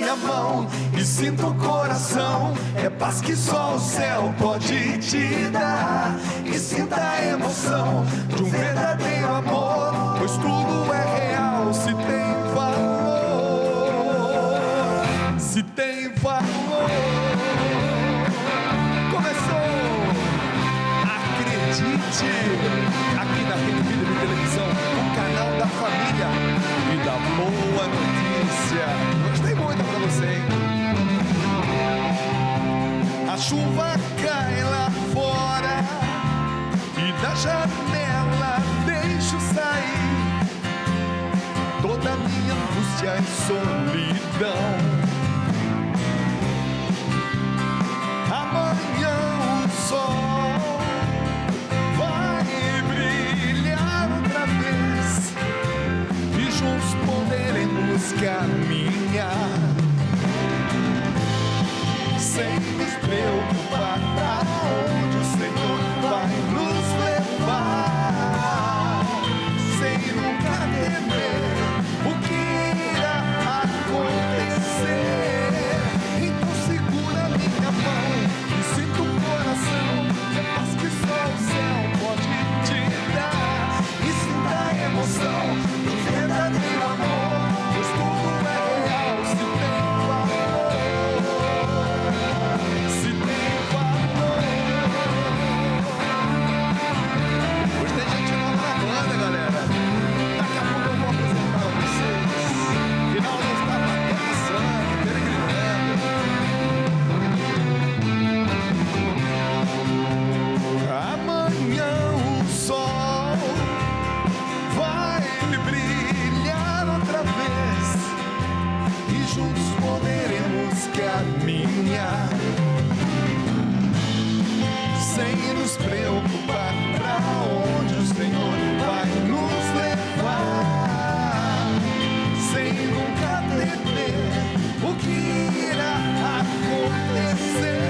minha mão e sinto o coração. É paz que só o céu pode te dar. E sinta a emoção de um verdadeiro amor, pois tudo é real se tem valor. Se tem valor. Começou! Acredite! Aqui na Rede Vida de Televisão, o canal da família e da boa notícia. Gostei muito pra você, hein? A chuva cai lá fora e da janela deixo sair toda a minha angústia e solidão. Amanhã o sol vai brilhar outra vez e juntos poderemos caminhar sem nos preocupar pra onde o Senhor vai nos levar, sem nunca temer o que irá acontecer. Então segura minha mão e sinta o coração, é paz que só o céu pode te dar. E sinta a emoção do verdadeiro amor, pois tudo é real se tem valor. Se tem valor. Hoje tem gente nova na banda, galera. Daqui a pouco eu vou apresentar a vocês. Final não está batendo sangue, peregrinando. Amanhã o sol vai brilhar outra vez e juntos poderemos caminhar sem nos preocupar pra onde o Senhor vai nos levar, sem nunca temer o que irá acontecer.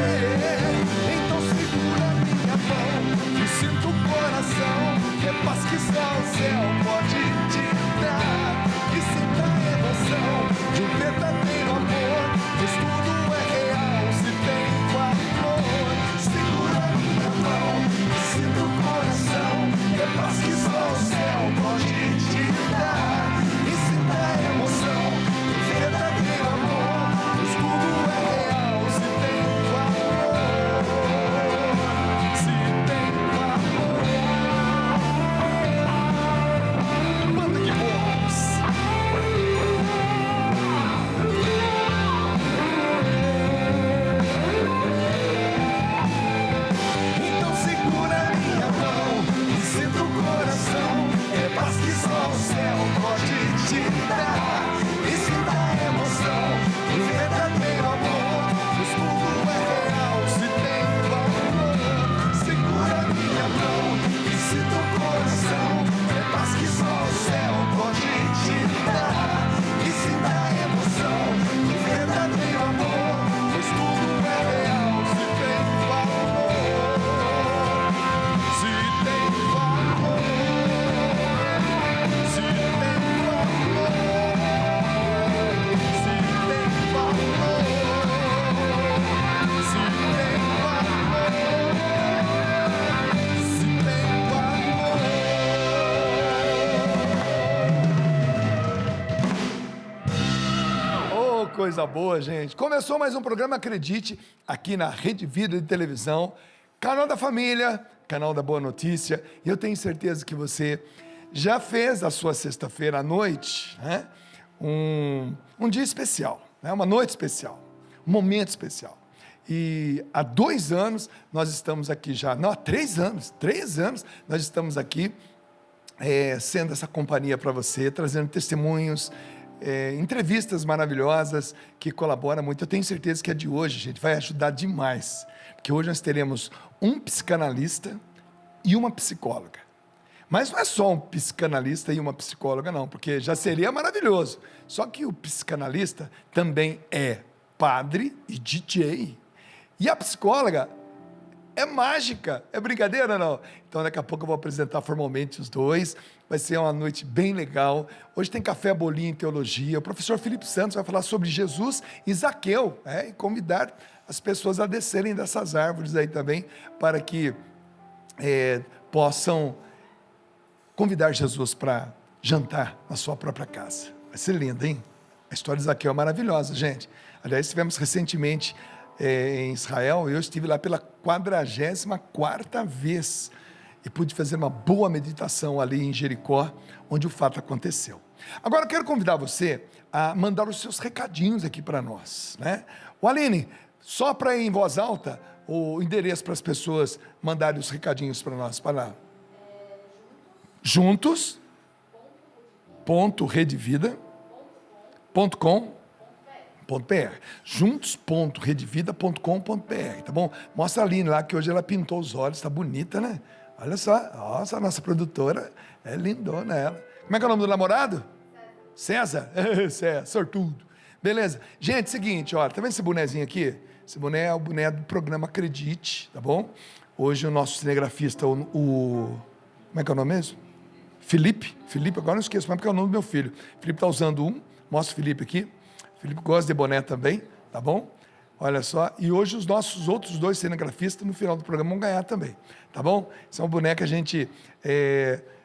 Então segura minha mão e sinta o coração, é paz que só o céu pode te dar. E sinta a emoção de um verdadeiro amor, pois tudo é real se tem valor. Segura minha mão e sinta o coração, é paz que só o céu pode te dar. E sinta a emoção de um verdadeiro amor, pois tudo é real se tem valor. Se tem valor. Banda de bons. Então segura minha mão e sinta o coração, é paz que só o céu pode te dar. E sinta a emoção do verdadeiro amor, pois tudo é real se tem valor. Segura minha mão e sinta o coração, é paz que só o céu pode te dar. E sinta a emoção do verdadeiro amor, pois tudo é real se tem valor. Se tem valor. Se tem valor. Se tem valor. Se tem valor. Se tem valor. Oh, coisa boa, gente. Começou mais um programa, acredite, aqui na Rede Vida de Televisão, canal da família, canal da boa notícia. E eu tenho certeza que você já fez a sua sexta-feira à noite, né? Um dia especial, né? Uma noite especial, um momento especial. E há 2 anos nós estamos aqui já, não, há 3 anos nós estamos aqui sendo essa companhia para você, trazendo testemunhos, entrevistas maravilhosas que colaboram muito. Eu tenho certeza que a de hoje, gente, vai ajudar demais, porque hoje nós teremos um psicanalista e uma psicóloga. Mas não é só um psicanalista e uma psicóloga, não, porque já seria maravilhoso. Só que o psicanalista também é padre e DJ. E a psicóloga é mágica. É brincadeira, não? Então, daqui a pouco eu vou apresentar formalmente os dois. Vai ser uma noite bem legal. Hoje tem café, bolinho em teologia. O professor Felipe Santos vai falar sobre Jesus e Zaqueu, e convidar as pessoas a descerem dessas árvores aí também, para que possam convidar Jesus para jantar na sua própria casa. Vai ser lindo, hein? A história de Zaqueu é maravilhosa, gente. Aliás, estivemos recentemente em Israel. Eu estive lá pela 44ª vez e pude fazer uma boa meditação ali em Jericó, onde o fato aconteceu. Agora eu quero convidar você a mandar os seus recadinhos aqui para nós, né? O Aline, só para ir em voz alta, o endereço para as pessoas mandarem os recadinhos para nós. Para lá. Juntos.redevida.com.br juntos.redevida.com.br, tá bom? Mostra a Aline lá, que hoje ela pintou os olhos, tá bonita, né? Olha só, nossa, a nossa produtora é lindona ela. Como é que é o nome do namorado? César? César, sortudo. Beleza. Gente, seguinte, olha, tá vendo esse bonezinho aqui? Esse boné é o boné do programa Acredite, tá bom? Hoje o nosso cinegrafista, como é que é o nome mesmo? Felipe, agora não esqueço, mas porque é o nome do meu filho. Felipe tá usando um, mostra o Felipe aqui. Felipe gosta de boné também, tá bom? Olha só, e hoje os nossos outros 2 cinegrafistas no final do programa vão ganhar também, tá bom? Esse é um boné que a gente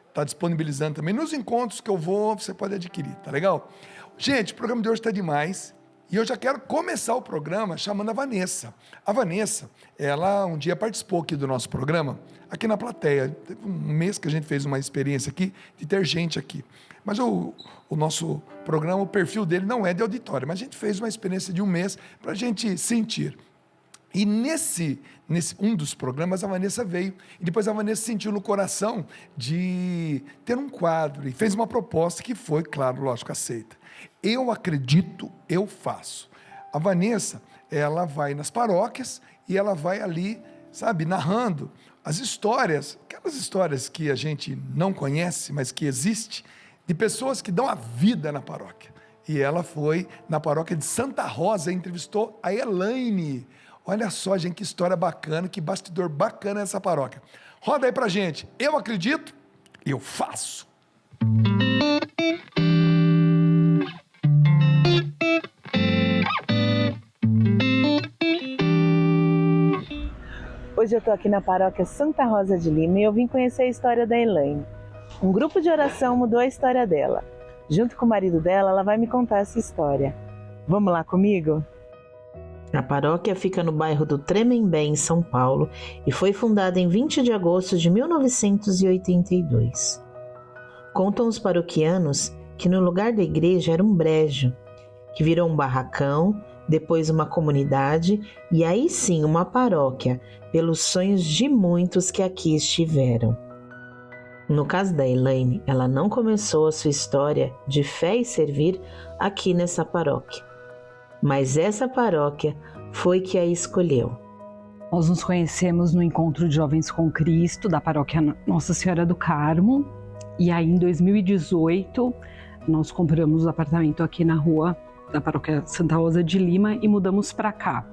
está disponibilizando também. Nos encontros que eu vou, você pode adquirir, tá legal? Gente, o programa de hoje está demais. E eu já quero começar o programa chamando a Vanessa. A Vanessa, ela um dia participou aqui do nosso programa, aqui na plateia. Teve um mês que a gente fez uma experiência aqui, de ter gente aqui. Mas o nosso programa, o perfil dele não é de auditório, mas a gente fez uma experiência de um mês para a gente sentir. E nesse um dos programas, a Vanessa veio, e depois a Vanessa sentiu no coração de ter um quadro, e fez uma proposta que foi, claro, lógico, aceita. Eu acredito, eu faço. A Vanessa, ela vai nas paróquias, e ela vai ali, sabe, narrando as histórias, aquelas histórias que a gente não conhece, mas que existe, de pessoas que dão a vida na paróquia. E ela foi na paróquia de Santa Rosa e entrevistou a Elaine. Olha só, gente, que história bacana, que bastidor bacana essa paróquia. Roda aí pra gente. Eu acredito, eu faço. Hoje eu estou aqui na paróquia Santa Rosa de Lima e eu vim conhecer a história da Elaine. Um grupo de oração mudou a história dela. Junto com o marido dela, ela vai me contar essa história. Vamos lá comigo? A paróquia fica no bairro do Tremembé, em São Paulo, e foi fundada em 20 de agosto de 1982. Contam os paroquianos que no lugar da igreja era um brejo, que virou um barracão, depois uma comunidade e aí sim uma paróquia, pelos sonhos de muitos que aqui estiveram. No caso da Elaine, ela não começou a sua história de fé e servir aqui nessa paróquia, mas essa paróquia foi que a escolheu. Nós nos conhecemos no Encontro de Jovens com Cristo, da paróquia Nossa Senhora do Carmo, e aí em 2018 nós compramos um apartamento aqui na rua da paróquia Santa Rosa de Lima e mudamos para cá.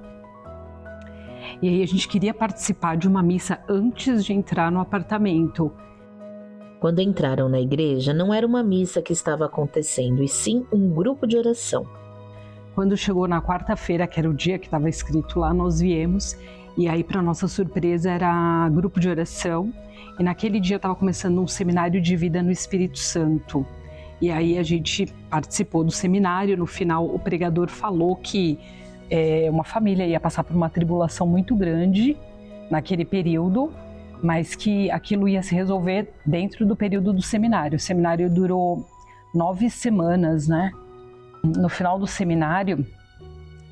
E aí a gente queria participar de uma missa antes de entrar no apartamento. Quando entraram na igreja, não era uma missa que estava acontecendo, e sim um grupo de oração. Quando chegou na quarta-feira, que era o dia que estava escrito lá, nós viemos, e aí, para nossa surpresa, era grupo de oração, e naquele dia estava começando um seminário de vida no Espírito Santo. E aí a gente participou do seminário. No final, o pregador falou que uma família ia passar por uma tribulação muito grande naquele período, mas que aquilo ia se resolver dentro do período do seminário. O seminário durou 9 semanas, né? No final do seminário,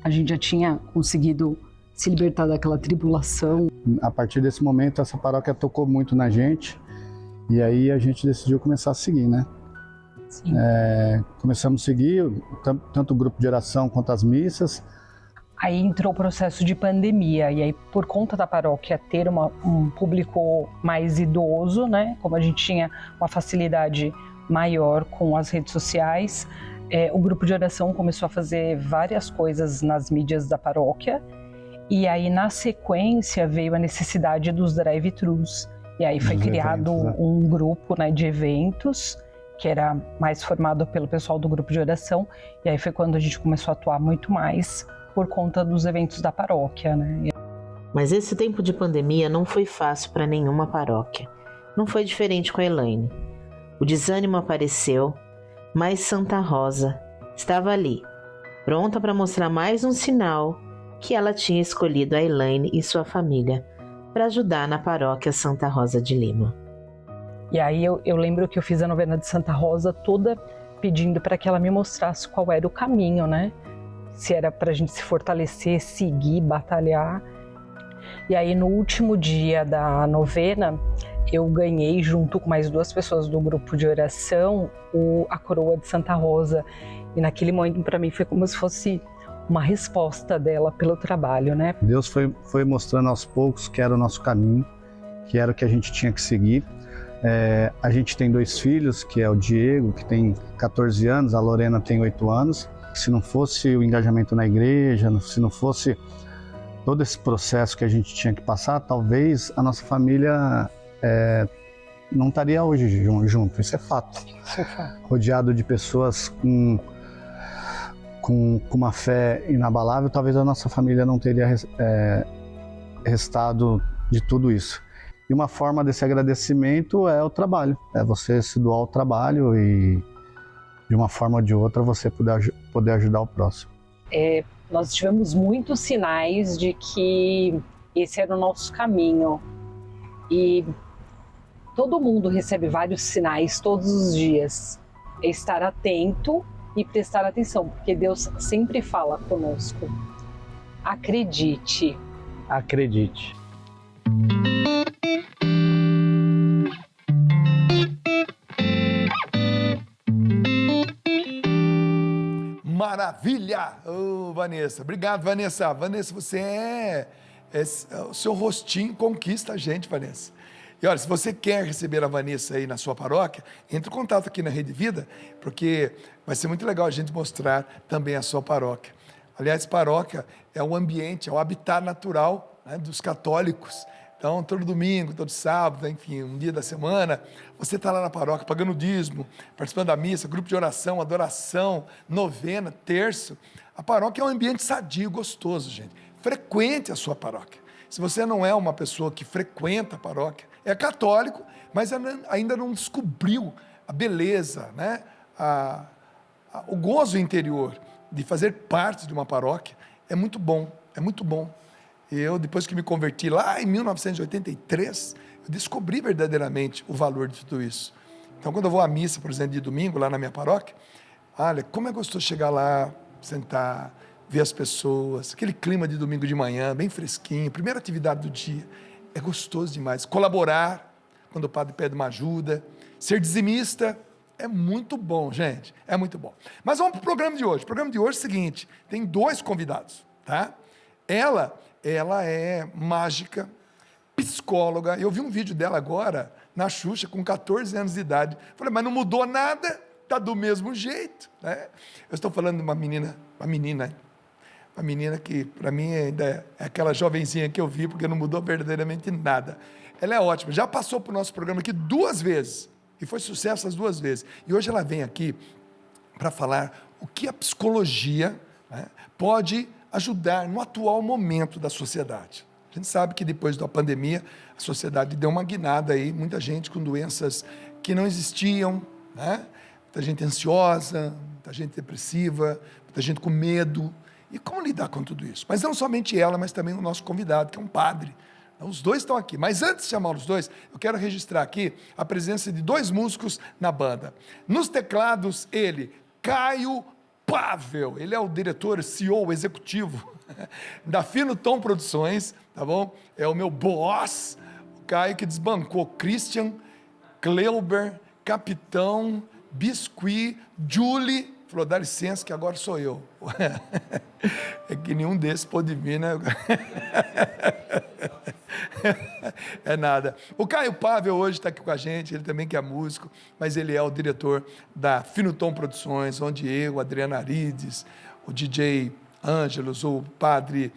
a gente já tinha conseguido se libertar daquela tribulação. A partir desse momento, essa paróquia tocou muito na gente, e aí a gente decidiu começar a seguir, né? Sim. Começamos a seguir tanto o grupo de oração quanto as missas. Aí entrou o processo de pandemia, e aí por conta da paróquia ter um público mais idoso, né? Como a gente tinha uma facilidade maior com as redes sociais, o grupo de oração começou a fazer várias coisas nas mídias da paróquia, E aí, na sequência, veio a necessidade dos drive-thrus. E aí foi criado um grupo, né, de eventos, que era mais formado pelo pessoal do grupo de oração. E aí foi quando a gente começou a atuar muito mais por conta dos eventos da paróquia, né? Mas esse tempo de pandemia não foi fácil para nenhuma paróquia. Não foi diferente com a Elaine. O desânimo apareceu, mas Santa Rosa estava ali, pronta para mostrar mais um sinal que ela tinha escolhido a Elaine e sua família para ajudar na paróquia Santa Rosa de Lima. E aí eu lembro que eu fiz a novena de Santa Rosa toda pedindo para que ela me mostrasse qual era o caminho, né? Se era para a gente se fortalecer, seguir, batalhar. E aí no último dia da novena, eu ganhei, junto com mais 2 pessoas do grupo de oração, a coroa de Santa Rosa. E naquele momento, para mim, foi como se fosse uma resposta dela pelo trabalho, né? Deus foi mostrando aos poucos que era o nosso caminho, que era o que a gente tinha que seguir. A gente tem 2 filhos, que é o Diego, que tem 14 anos, a Lorena tem 8 anos. Se não fosse o engajamento na igreja, se não fosse todo esse processo que a gente tinha que passar, talvez a nossa família não estaria hoje junto, isso é fato. Rodeado de pessoas com uma fé inabalável, talvez a nossa família não teria restado de tudo isso. E uma forma desse agradecimento é o trabalho, é você se doar ao trabalho e de uma forma ou de outra você poder ajudar o próximo. Nós tivemos muitos sinais de que esse era o nosso caminho. E todo mundo recebe vários sinais todos os dias. É estar atento e prestar atenção, porque Deus sempre fala conosco. Acredite. Acredite. Maravilha! Oh, Vanessa. Obrigado, Vanessa. Vanessa, você o seu rostinho conquista a gente, Vanessa. E olha, se você quer receber a Vanessa aí na sua paróquia, entre em contato aqui na Rede Vida, porque vai ser muito legal a gente mostrar também a sua paróquia. Aliás, paróquia é o ambiente, é o habitat natural, né, dos católicos. Então, todo domingo, todo sábado, enfim, um dia da semana, você está lá na paróquia, pagando dízimo, participando da missa, grupo de oração, adoração, novena, terço. A paróquia é um ambiente sadio, gostoso, gente. Frequente a sua paróquia. Se você não é uma pessoa que frequenta a paróquia, é católico, mas ainda não descobriu a beleza, né? O gozo interior de fazer parte de uma paróquia, é muito bom, é muito bom. Eu, depois que me converti lá em 1983, eu descobri verdadeiramente o valor de tudo isso. Então, quando eu vou à missa, por exemplo, de domingo, lá na minha paróquia, olha, como é gostoso chegar lá, sentar, ver as pessoas, aquele clima de domingo de manhã, bem fresquinho, primeira atividade do dia. É gostoso demais. Colaborar, quando o padre pede uma ajuda, ser dizimista, é muito bom, gente, é muito bom. Mas vamos para o programa de hoje. O programa de hoje é o seguinte, tem 2 convidados, tá? Ela é mágica, psicóloga. Eu vi um vídeo dela agora, na Xuxa, com 14 anos de idade. Falei, mas não mudou nada, tá do mesmo jeito, né? Eu estou falando de uma menina que, para mim, ainda é aquela jovenzinha que eu vi, porque não mudou verdadeiramente nada. Ela é ótima, já passou para o nosso programa aqui 2 vezes, e foi sucesso as 2 vezes. E hoje ela vem aqui para falar o que a psicologia, né, pode ajudar no atual momento da sociedade. A gente sabe que depois da pandemia, a sociedade deu uma guinada aí, muita gente com doenças que não existiam, né? Muita gente ansiosa, muita gente depressiva, muita gente com medo. E como lidar com tudo isso? Mas não somente ela, mas também o nosso convidado, que é um padre. Os 2 estão aqui. Mas antes de chamar os 2, eu quero registrar aqui a presença de 2 músicos na banda. Nos teclados, ele, Caio Pavel. Ele é o diretor, CEO, executivo da Fino Tom Produções, tá bom? É o meu boss, o Caio, que desbancou Christian, Kleuber, Capitão, Biscuit, Julie. Falou, dá licença que agora sou eu. É que nenhum desses pôde vir, né? É nada. O Caio Pavel hoje está aqui com a gente, ele também que é músico, mas ele é o diretor da Fino Tom Produções, onde eu, Adriana Arides, o DJ Ângelos, o padre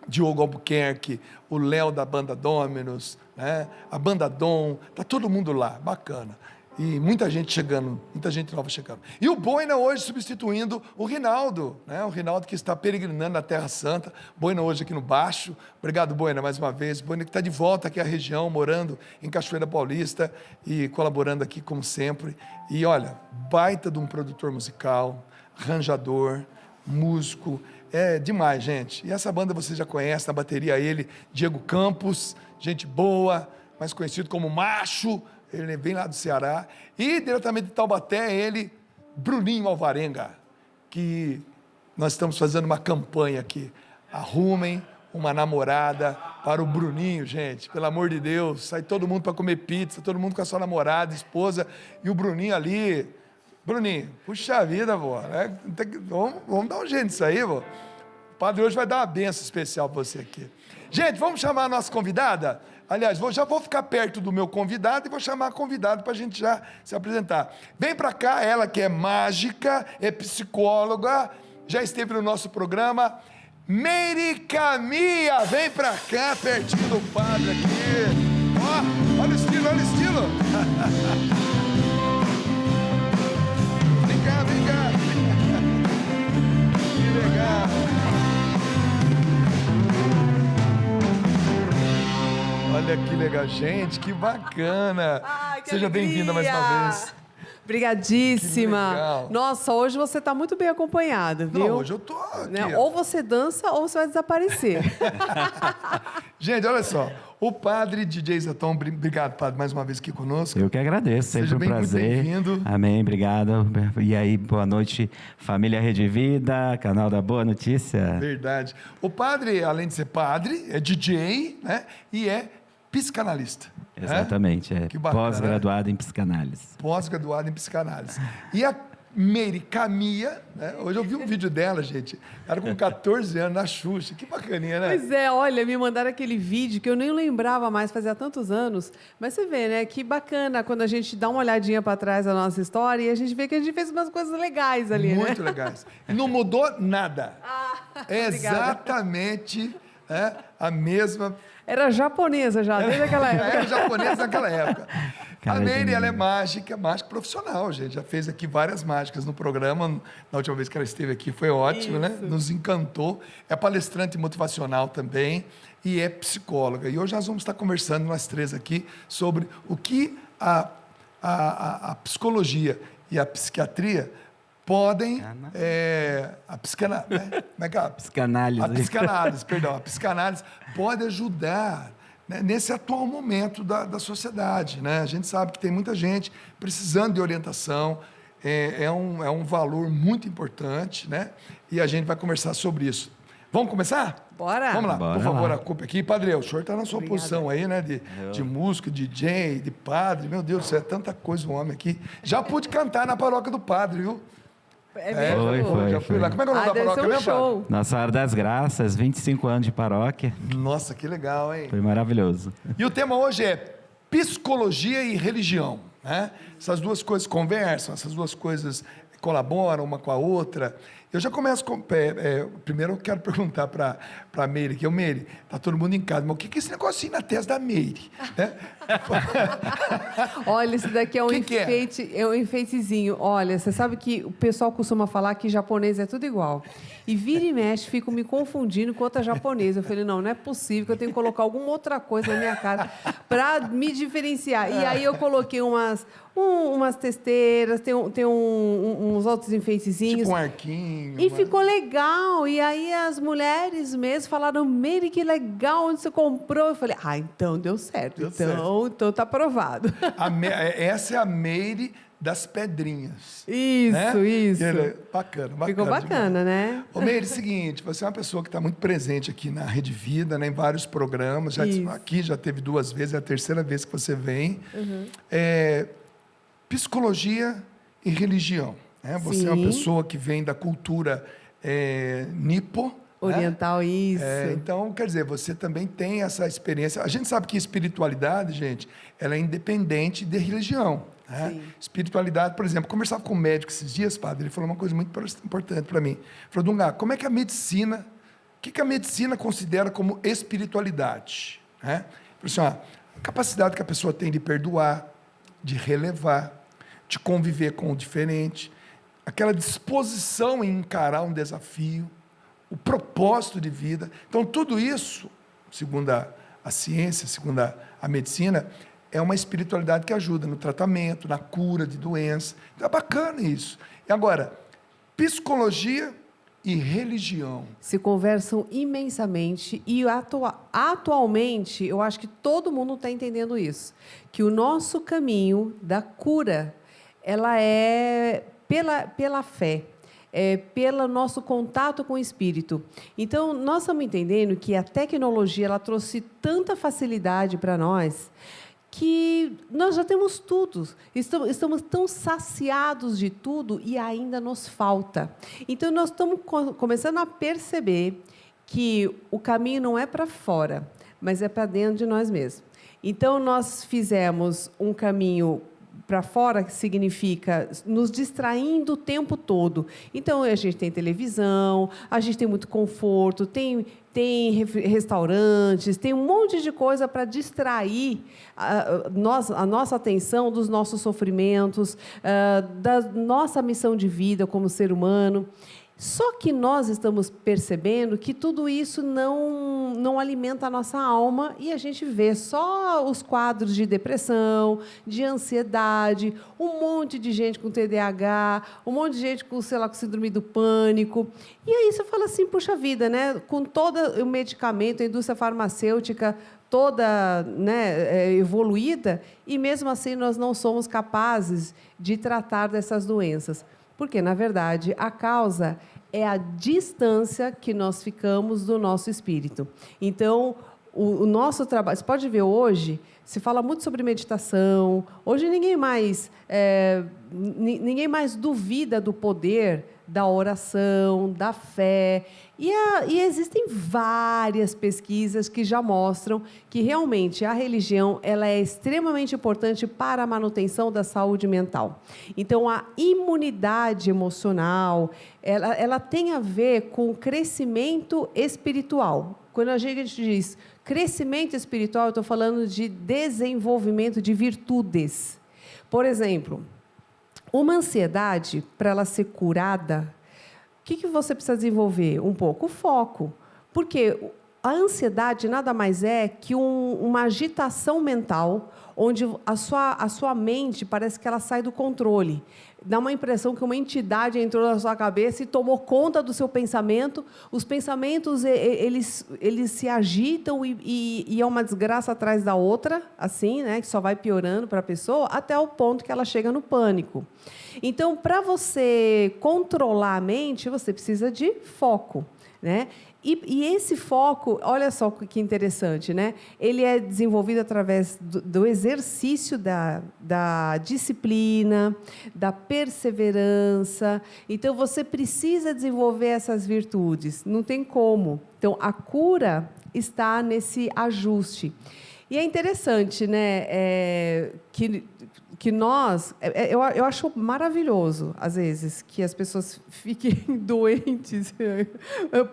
Diogo Albuquerque, o Léo da banda Dominus, né? A banda Dom, tá todo mundo lá, bacana. E muita gente chegando, muita gente nova chegando. E o Boina hoje substituindo o Rinaldo, né? O Rinaldo que está peregrinando na Terra Santa. Boina hoje aqui no baixo. Obrigado, Boina, mais uma vez. Boina que está de volta aqui à região, morando em Cachoeira Paulista e colaborando aqui como sempre. E olha, baita de um produtor musical, arranjador, músico. É demais, gente. E essa banda você já conhece, na bateria ele, Diego Campos, gente boa, mais conhecido como Macho. Ele vem lá do Ceará. E diretamente de Taubaté, ele, Bruninho Alvarenga, que nós estamos fazendo uma campanha aqui. Arrumem uma namorada para o Bruninho, gente. Pelo amor de Deus. Sai todo mundo para comer pizza, todo mundo com a sua namorada, esposa. E o Bruninho ali. Bruninho, puxa vida, vô. Né? Vamos dar um jeito nisso aí, vô. O padre hoje vai dar uma benção especial para você aqui. Gente, vamos chamar a nossa convidada? Aliás, já vou ficar perto do meu convidado e vou chamar a convidada para a gente já se apresentar. Vem para cá, ela que é mágica, é psicóloga, já esteve no nosso programa. Meire Camia, vem para cá, pertinho do padre aqui. Ó, olha o estilo, olha o estilo. Vem cá, vem cá. Que legal. Olha que legal, gente, que bacana. Ai, que Seja alegria. bem-vinda mais uma vez. Obrigadíssima. Que legal. Nossa, hoje você está muito bem acompanhado, viu? Não, hoje eu tô aqui. Né? Ó. Ou você dança ou você vai desaparecer. Gente, olha só, o padre DJ Zaton, obrigado, padre, mais uma vez aqui conosco. Eu que agradeço, sempre Seja um muito prazer. bem-vindo. Amém, obrigado. E aí, boa noite, família Rede Vida, canal da Boa Notícia. Verdade. O padre, além de ser padre, é DJ, né? E é psicanalista. Exatamente, Que bacana, pós-graduado em psicanálise. Pós-graduado em psicanálise. E a Meire Camia, né? Hoje eu vi um vídeo dela, gente. Ela com 14 anos, na Xuxa. Que bacaninha, né? Pois é, olha, me mandaram aquele vídeo que eu nem lembrava mais, fazia tantos anos. Mas você vê, né? Que bacana quando a gente dá uma olhadinha para trás da nossa história e a gente vê que a gente fez umas coisas legais ali, Muito né? legais. E não mudou nada. É obrigada. exatamente a mesma. Era japonesa já, desde aquela época. Era japonesa naquela época. Cara, A Meire, de ela é menino. mágica profissional, gente. Já fez aqui várias mágicas no programa. Na última vez que ela esteve aqui foi ótimo, né? Isso. Nos encantou. É palestrante motivacional também e é psicóloga. E hoje nós vamos estar conversando, nós três aqui, sobre o que a psicologia e a psiquiatria podem... Como é que é? Psicanálise. A psicanálise, perdão, a psicanálise pode ajudar, né, nesse atual momento da sociedade, né? A gente sabe que tem muita gente precisando de orientação, é um valor muito importante, né? E a gente vai conversar sobre isso. Vamos começar? Bora. Vamos lá, Bora por favor, lá. a culpa aqui. Padre, o senhor está na sua Obrigada. posição aí, né? De músico, de DJ, de padre. Meu Deus do céu, é tanta coisa o homem aqui. Já pude cantar na paróquia do padre, viu? É mesmo? Já fui lá. Como é que é o nome da Deve ser paróquia um mesmo, padre? show. Nossa Senhora das Graças, 25 anos de paróquia, Nossa, que legal, hein? foi maravilhoso. E o tema hoje é psicologia e religião, né? Essas duas coisas conversam, essas duas coisas colaboram uma com a outra. Eu já começo com... primeiro eu quero perguntar para a Meire, que Meire, tá todo mundo em casa, mas o que é esse negocinho na testa da Meire? Né? Olha, esse daqui é um Que é? enfeite, é um enfeitezinho. Olha, você sabe que o pessoal costuma falar que japonês é tudo igual. E vira e mexe, ficam me confundindo com outra japonesa. Eu falei, não é possível que eu tenho que colocar alguma outra coisa na minha cara para me diferenciar. E aí eu coloquei umas testeiras, tem uns outros enfeitezinhos. Tipo um arquinho. E ficou legal. E aí as mulheres mesmo falaram, Meire, que legal, onde você comprou? Eu falei, então deu certo. Deu Então tá aprovado. Essa é a Meire das pedrinhas. Isso, né? isso. Bacana. Ficou bacana, né? Ô, Meire, seguinte, você é uma pessoa que está muito presente aqui na Rede Vida, né, em vários programas. Isso. Aqui já teve 2 vezes, é a terceira vez que você vem. Psicologia e religião. Né? Você é uma Sim. pessoa que vem da cultura nipo. Né? Oriental, isso. Então, quer dizer, você também tem essa experiência. A gente sabe que espiritualidade, gente, ela é independente de religião. Né? Sim. Espiritualidade, por exemplo, eu conversava com um médico esses dias, padre, ele falou uma coisa muito importante para mim. Ele falou, Dunga, como é que a medicina, o que a medicina considera como espiritualidade? Né? Ele falou assim, a capacidade que a pessoa tem de perdoar, de relevar, de conviver com o diferente, aquela disposição em encarar um desafio, o propósito de vida. Então, tudo isso, segundo a ciência, segundo a medicina, é uma espiritualidade que ajuda no tratamento, na cura de doenças. Então, é bacana isso. E agora, psicologia e religião. Se conversam imensamente e atualmente eu acho que todo mundo está entendendo isso, que o nosso caminho da cura, ela é pela fé, pelo nosso contato com o Espírito. Então, nós estamos entendendo que a tecnologia ela trouxe tanta facilidade para nós que nós já temos tudo, estamos tão saciados de tudo e ainda nos falta. Então, nós estamos começando a perceber que o caminho não é para fora, mas é para dentro de nós mesmos. Então, nós fizemos um caminho para fora, que significa nos distraindo o tempo todo. Então, a gente tem televisão, a gente tem muito conforto, tem restaurantes, tem um monte de coisa para distrair a nossa atenção dos nossos sofrimentos, da nossa missão de vida como ser humano. Só que nós estamos percebendo que tudo isso não alimenta a nossa alma e a gente vê só os quadros de depressão, de ansiedade, um monte de gente com TDAH, um monte de gente com, sei lá, com síndrome do pânico. E aí você fala assim, puxa vida, né? Com todo o medicamento, a indústria farmacêutica toda, né, evoluída, e mesmo assim nós não somos capazes de tratar dessas doenças. Porque, na verdade, a causa é a distância que nós ficamos do nosso espírito. Então, o nosso trabalho... Você pode ver hoje, se fala muito sobre meditação. Hoje ninguém mais duvida do poder da oração, da fé. E existem várias pesquisas que já mostram que, realmente, a religião ela é extremamente importante para a manutenção da saúde mental. Então, a imunidade emocional, ela tem a ver com o crescimento espiritual. Quando a gente diz crescimento espiritual, eu estou falando de desenvolvimento de virtudes. Por exemplo, uma ansiedade, para ela ser curada, o que você precisa desenvolver? Um pouco o foco. Porque a ansiedade nada mais é que uma agitação mental, onde a sua mente parece que ela sai do controle. Dá uma impressão que uma entidade entrou na sua cabeça e tomou conta do seu pensamento. Os pensamentos eles se agitam e é uma desgraça atrás da outra, assim, né, que só vai piorando para a pessoa, até o ponto que ela chega no pânico. Então, para você controlar a mente, você precisa de foco, né? E esse foco, olha só que interessante, né? Ele é desenvolvido através do exercício da disciplina, da perseverança. Então, você precisa desenvolver essas virtudes. Não tem como. Então, a cura está nesse ajuste. E é interessante, né? Que nós... Eu acho maravilhoso, às vezes, que as pessoas fiquem doentes,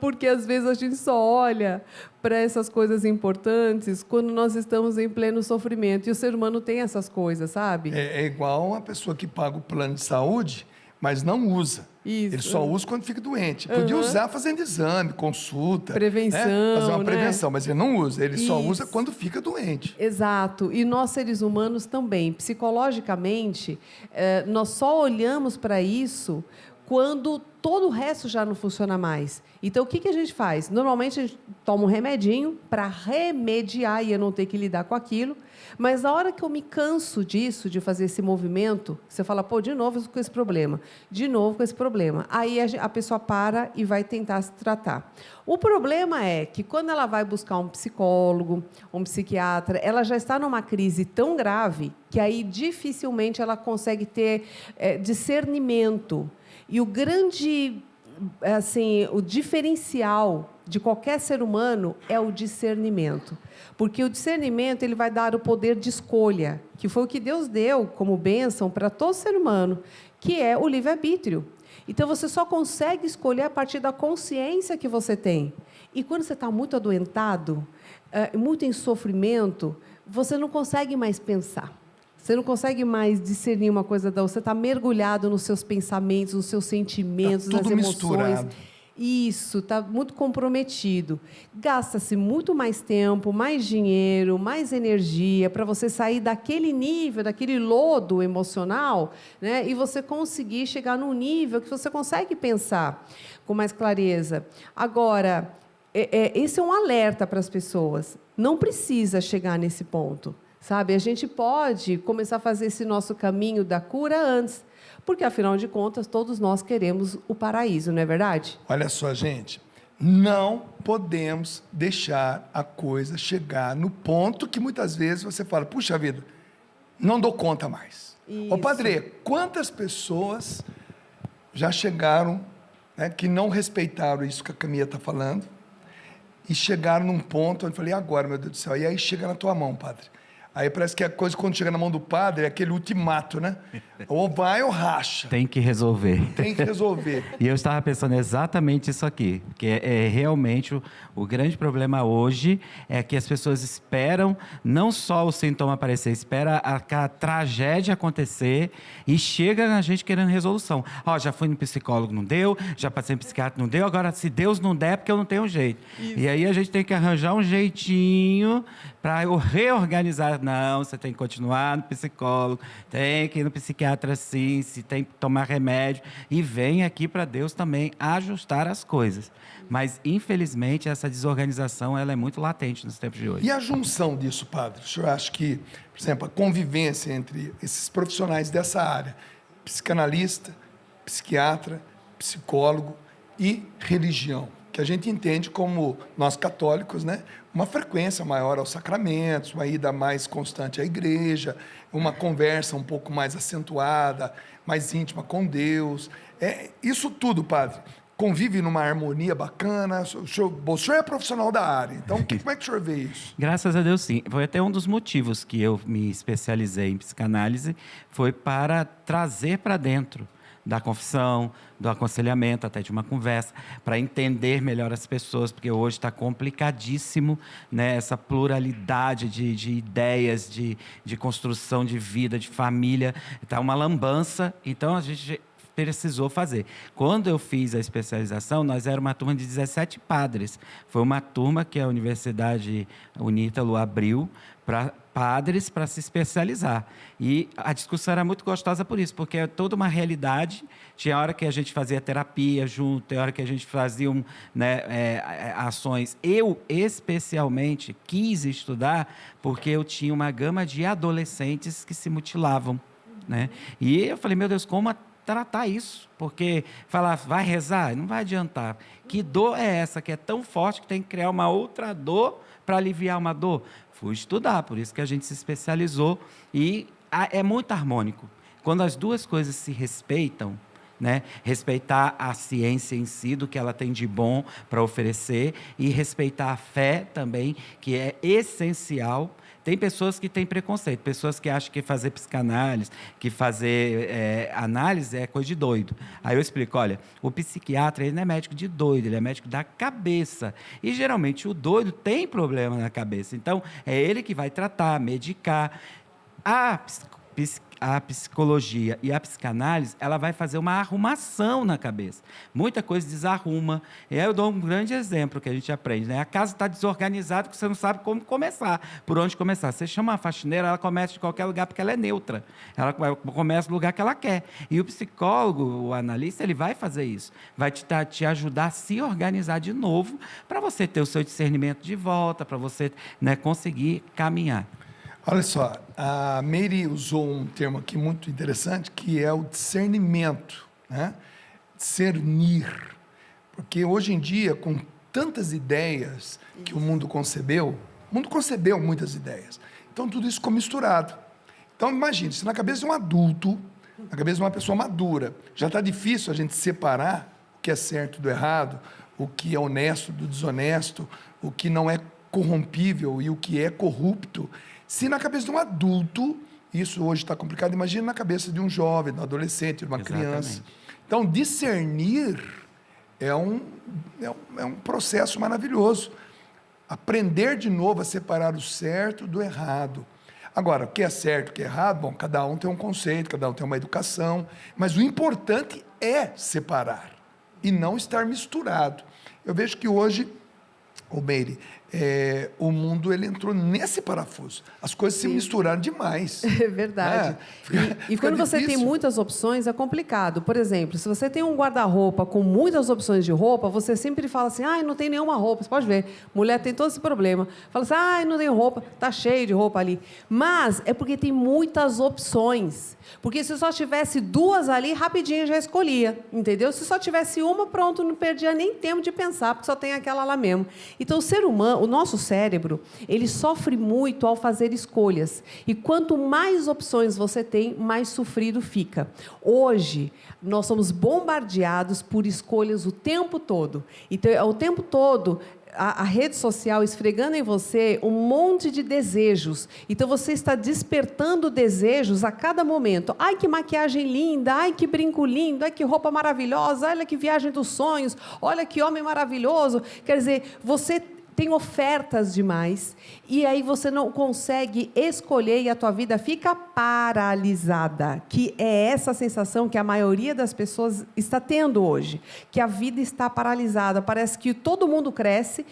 porque, às vezes, a gente só olha para essas coisas importantes quando nós estamos em pleno sofrimento. E o ser humano tem essas coisas, sabe? É igual uma pessoa que paga o plano de saúde, mas não usa. Isso. Ele só usa quando fica doente. Podia usar fazendo exame, consulta. Prevenção, né? Fazer uma né? prevenção, mas ele não usa. Ele só Isso. usa quando fica doente. Exato. E nós, seres humanos, também. Psicologicamente, nós só olhamos para isso quando todo o resto já não funciona mais. Então, o que a gente faz? Normalmente, a gente toma um remedinho para remediar e eu não ter que lidar com aquilo. Mas, na hora que eu me canso disso, de fazer esse movimento, você fala, pô, de novo com esse problema, de novo com esse problema. Aí a pessoa para e vai tentar se tratar. O problema é que, quando ela vai buscar um psicólogo, um psiquiatra, ela já está numa crise tão grave que aí dificilmente ela consegue ter discernimento. E o grande, assim, o diferencial de qualquer ser humano é o discernimento. Porque o discernimento ele vai dar o poder de escolha, que foi o que Deus deu como bênção para todo ser humano, que é o livre-arbítrio. Então, você só consegue escolher a partir da consciência que você tem. E quando você está muito adoentado, muito em sofrimento, você não consegue mais pensar. Você não consegue mais discernir uma coisa da outra. Você está mergulhado nos seus pensamentos, nos seus sentimentos, Tá tudo nas emoções. misturado. Isso, está muito comprometido. Gasta-se muito mais tempo, mais dinheiro, mais energia para você sair daquele nível, daquele lodo emocional, né? E você conseguir chegar num nível que você consegue pensar com mais clareza. Agora, esse é um alerta para as pessoas. Não precisa chegar nesse ponto. Sabe, a gente pode começar a fazer esse nosso caminho da cura antes, porque, afinal de contas, todos nós queremos o paraíso, não é verdade? Olha só, gente, não podemos deixar a coisa chegar no ponto que muitas vezes você fala, puxa vida, não dou conta mais. Ô, padre, quantas pessoas já chegaram, né, que não respeitaram isso que a Camila está falando e chegaram num ponto onde eu falei, agora, meu Deus do céu, e aí chega na tua mão, padre. Aí parece que a coisa, quando chega na mão do padre, é aquele ultimato, né? Ou vai ou racha. Tem que resolver. Tem que resolver. E eu estava pensando exatamente isso aqui, que é realmente o grande problema hoje é que as pessoas esperam não só o sintoma aparecer, espera a tragédia acontecer e chega na gente querendo resolução. Ó, já fui no psicólogo, não deu, já passei no psiquiatra, não deu, agora se Deus não der, é porque eu não tenho jeito. Isso. E aí a gente tem que arranjar um jeitinho para eu reorganizar. Não, você tem que continuar no psicólogo, tem que ir no psiquiatra sim, se tem que tomar remédio. E vem aqui para Deus também ajustar as coisas. Mas, infelizmente, essa desorganização ela é muito latente nos tempos de hoje. E a junção disso, padre? O senhor acha que, por exemplo, a convivência entre esses profissionais dessa área, psicanalista, psiquiatra, psicólogo e religião, que a gente entende como, nós católicos, né, uma frequência maior aos sacramentos, uma ida mais constante à igreja, uma conversa um pouco mais acentuada, mais íntima com Deus. Isso tudo, padre, convive numa harmonia bacana. O senhor é profissional da área, então como é que o senhor vê isso? Graças a Deus, sim. Foi até um dos motivos que eu me especializei em psicanálise, foi para trazer para dentro da confissão, do aconselhamento, até de uma conversa, para entender melhor as pessoas, porque hoje está complicadíssimo, né, essa pluralidade de ideias, de construção de vida, de família, está uma lambança, então a gente precisou fazer. Quando eu fiz a especialização, nós éramos uma turma de 17 padres. Foi uma turma que a Universidade Unítalo abriu para padres para se especializar. E a discussão era muito gostosa por isso, porque é toda uma realidade. Tinha hora que a gente fazia terapia junto, tem hora que a gente fazia ações. Eu, especialmente, quis estudar porque eu tinha uma gama de adolescentes que se mutilavam, né? E eu falei, meu Deus, como tratar isso? Porque falar, vai rezar? Não vai adiantar. Que dor é essa que é tão forte que tem que criar uma outra dor para aliviar uma dor? Fui estudar, por isso que a gente se especializou e é muito harmônico. Quando as duas coisas se respeitam, né? Respeitar a ciência em si, do que ela tem de bom para oferecer, e respeitar a fé também, que é essencial. Tem pessoas que têm preconceito, pessoas que acham que fazer psicanálise, que fazer análise é coisa de doido. Aí eu explico, olha, o psiquiatra ele não é médico de doido, ele é médico da cabeça. E, geralmente, o doido tem problema na cabeça. Então, é ele que vai tratar, medicar. A psicologia e a psicanálise, ela vai fazer uma arrumação na cabeça. Muita coisa desarruma. E aí eu dou um grande exemplo que a gente aprende, né? A casa está desorganizada porque você não sabe como começar, por onde começar. Você chama uma faxineira, ela começa de qualquer lugar porque ela é neutra. Ela começa do lugar que ela quer. E o psicólogo, o analista, ele vai fazer isso. Vai te ajudar a se organizar de novo para você ter o seu discernimento de volta, para você, né, conseguir caminhar. Olha só, a Meire usou um termo aqui muito interessante, que é o discernimento, né? Discernir. Porque hoje em dia, com tantas ideias que o mundo concebeu muitas ideias. Então, tudo isso ficou misturado. Então, imagine, se na cabeça de um adulto, na cabeça de uma pessoa madura, já está difícil a gente separar o que é certo do errado, o que é honesto do desonesto, o que não é corrompível e o que é corrupto. Se na cabeça de um adulto, isso hoje está complicado, imagina na cabeça de um jovem, de um adolescente, de uma criança. Então, discernir é um processo maravilhoso. Aprender de novo a separar o certo do errado. Agora, o que é certo, o que é errado, bom, cada um tem um conceito, cada um tem uma educação, mas o importante é separar e não estar misturado. Eu vejo que hoje, Meire, o mundo ele entrou nesse parafuso. As coisas se misturaram demais. É verdade. E quando você tem muitas opções, é complicado. Por exemplo, se você tem um guarda-roupa com muitas opções de roupa, você sempre fala assim, não tem nenhuma roupa. Você pode ver, mulher tem todo esse problema. Fala assim, não tem roupa, tá cheio de roupa ali. Mas é porque tem muitas opções. Porque se só tivesse 2 ali, rapidinho já escolhia, entendeu? Se só tivesse uma, pronto, não perdia nem tempo de pensar, porque só tem aquela lá mesmo. Então, o ser humano, o nosso cérebro, ele sofre muito ao fazer escolhas. E quanto mais opções você tem, mais sofrido fica. Hoje, nós somos bombardeados por escolhas o tempo todo. Então, o tempo todo, a rede social esfregando em você um monte de desejos. Então, você está despertando desejos a cada momento. Ai, que maquiagem linda! Ai, que brinco lindo! Ai, que roupa maravilhosa! Olha que viagem dos sonhos! Olha que homem maravilhoso! Quer dizer, você tem ofertas demais e aí você não consegue escolher e a tua vida fica paralisada, que é essa sensação que a maioria das pessoas está tendo hoje, que a vida está paralisada, parece que todo mundo cresce,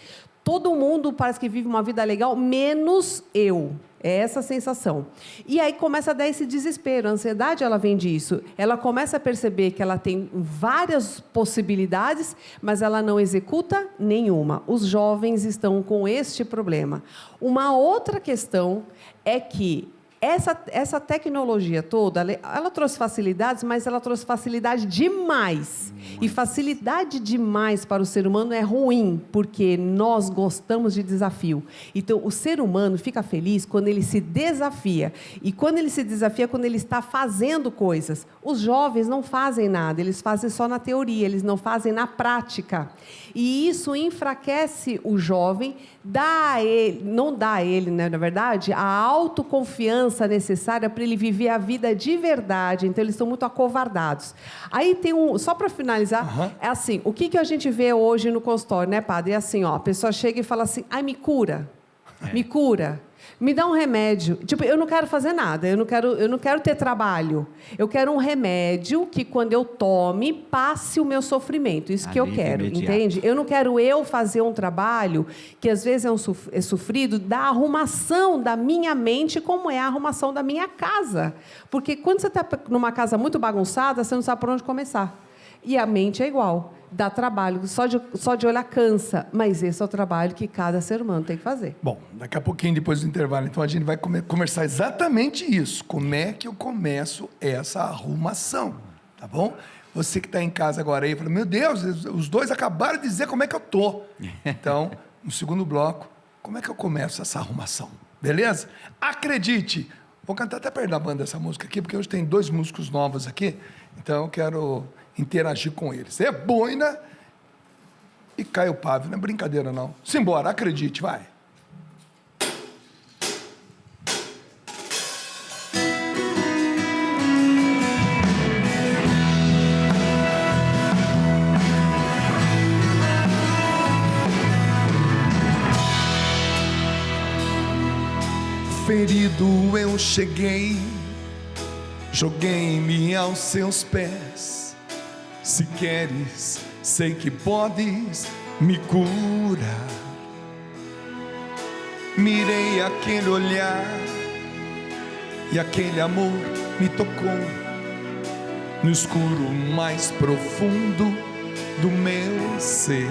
todo mundo parece que vive uma vida legal, menos eu. É essa a sensação. E aí começa a dar esse desespero. A ansiedade, ela vem disso. Ela começa a perceber que ela tem várias possibilidades, mas ela não executa nenhuma. Os jovens estão com este problema. Uma outra questão é que essa tecnologia toda, ela trouxe facilidades, mas ela trouxe facilidade demais. E facilidade demais para o ser humano é ruim, porque nós gostamos de desafio. Então, o ser humano fica feliz quando ele se desafia. E quando ele se desafia, quando ele está fazendo coisas. Os jovens não fazem nada, eles fazem só na teoria, eles não fazem na prática. E isso enfraquece o jovem, não dá a ele, né, na verdade, a autoconfiança necessária para ele viver a vida de verdade. Então, eles estão muito acovardados. Aí tem só para finalizar, é assim, o que a gente vê hoje no consultório, né, padre? É assim, a pessoa chega e fala assim, me cura, me dá um remédio. Tipo, eu não quero fazer nada, eu não quero ter trabalho. Eu quero um remédio que, quando eu tome, passe o meu sofrimento. Isso que eu quero, entende? Eu não quero fazer um trabalho que, às vezes, é sofrido da arrumação da minha mente, como é a arrumação da minha casa. Porque, quando você está numa casa muito bagunçada, você não sabe por onde começar. E a mente é igual. Dá trabalho, só de olhar cansa, mas esse é o trabalho que cada ser humano tem que fazer. Bom, daqui a pouquinho, depois do intervalo, então a gente vai conversar exatamente isso. Como é que eu começo essa arrumação, tá bom? Você que está em casa agora aí, fala, meu Deus, os dois acabaram de dizer como é que eu tô. Então, no segundo bloco, como é que eu começo essa arrumação? Beleza? Acredite! Vou cantar até perto da banda essa música aqui, porque hoje tem 2 músicos novos aqui, então eu quero interagir com eles. É boina e Caio Pávio, não é brincadeira não. Simbora, acredite, vai. Ferido eu cheguei, joguei-me aos seus pés. Se queres, sei que podes me curar. Mirei aquele olhar e aquele amor me tocou no escuro mais profundo do meu ser.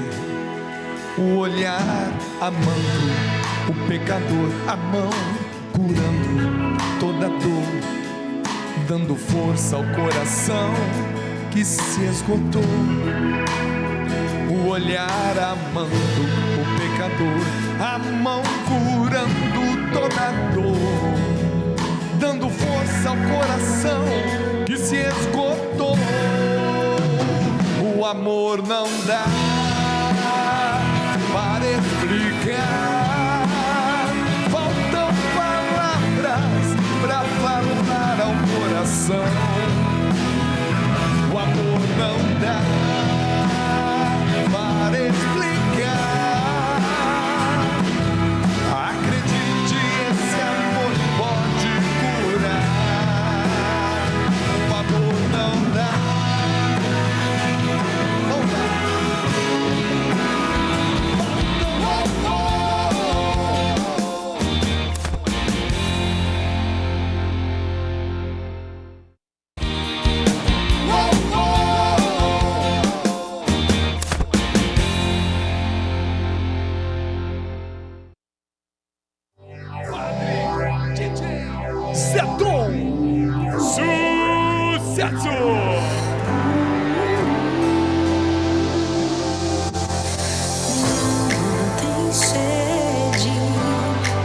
O olhar amando o pecador, a mão curando toda dor, dando força ao coração que se esgotou. O olhar amando o pecador, a mão curando toda dor, dando força ao coração que se esgotou. O amor não dá coração. O amor não dá para explicar. Acredite, esse amor pode curar. O amor não dá. Não dá. Zeton! Sucesso! Tem sede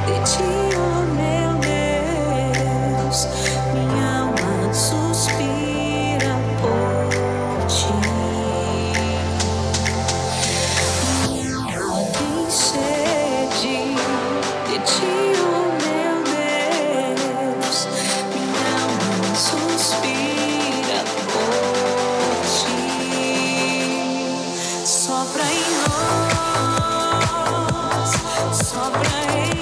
de ti, oh meu Deus, minha alma suspira por ti. Tem sede de ti, oh meu Deus, minha alma suspira por ti. Sopra em nós, sopra em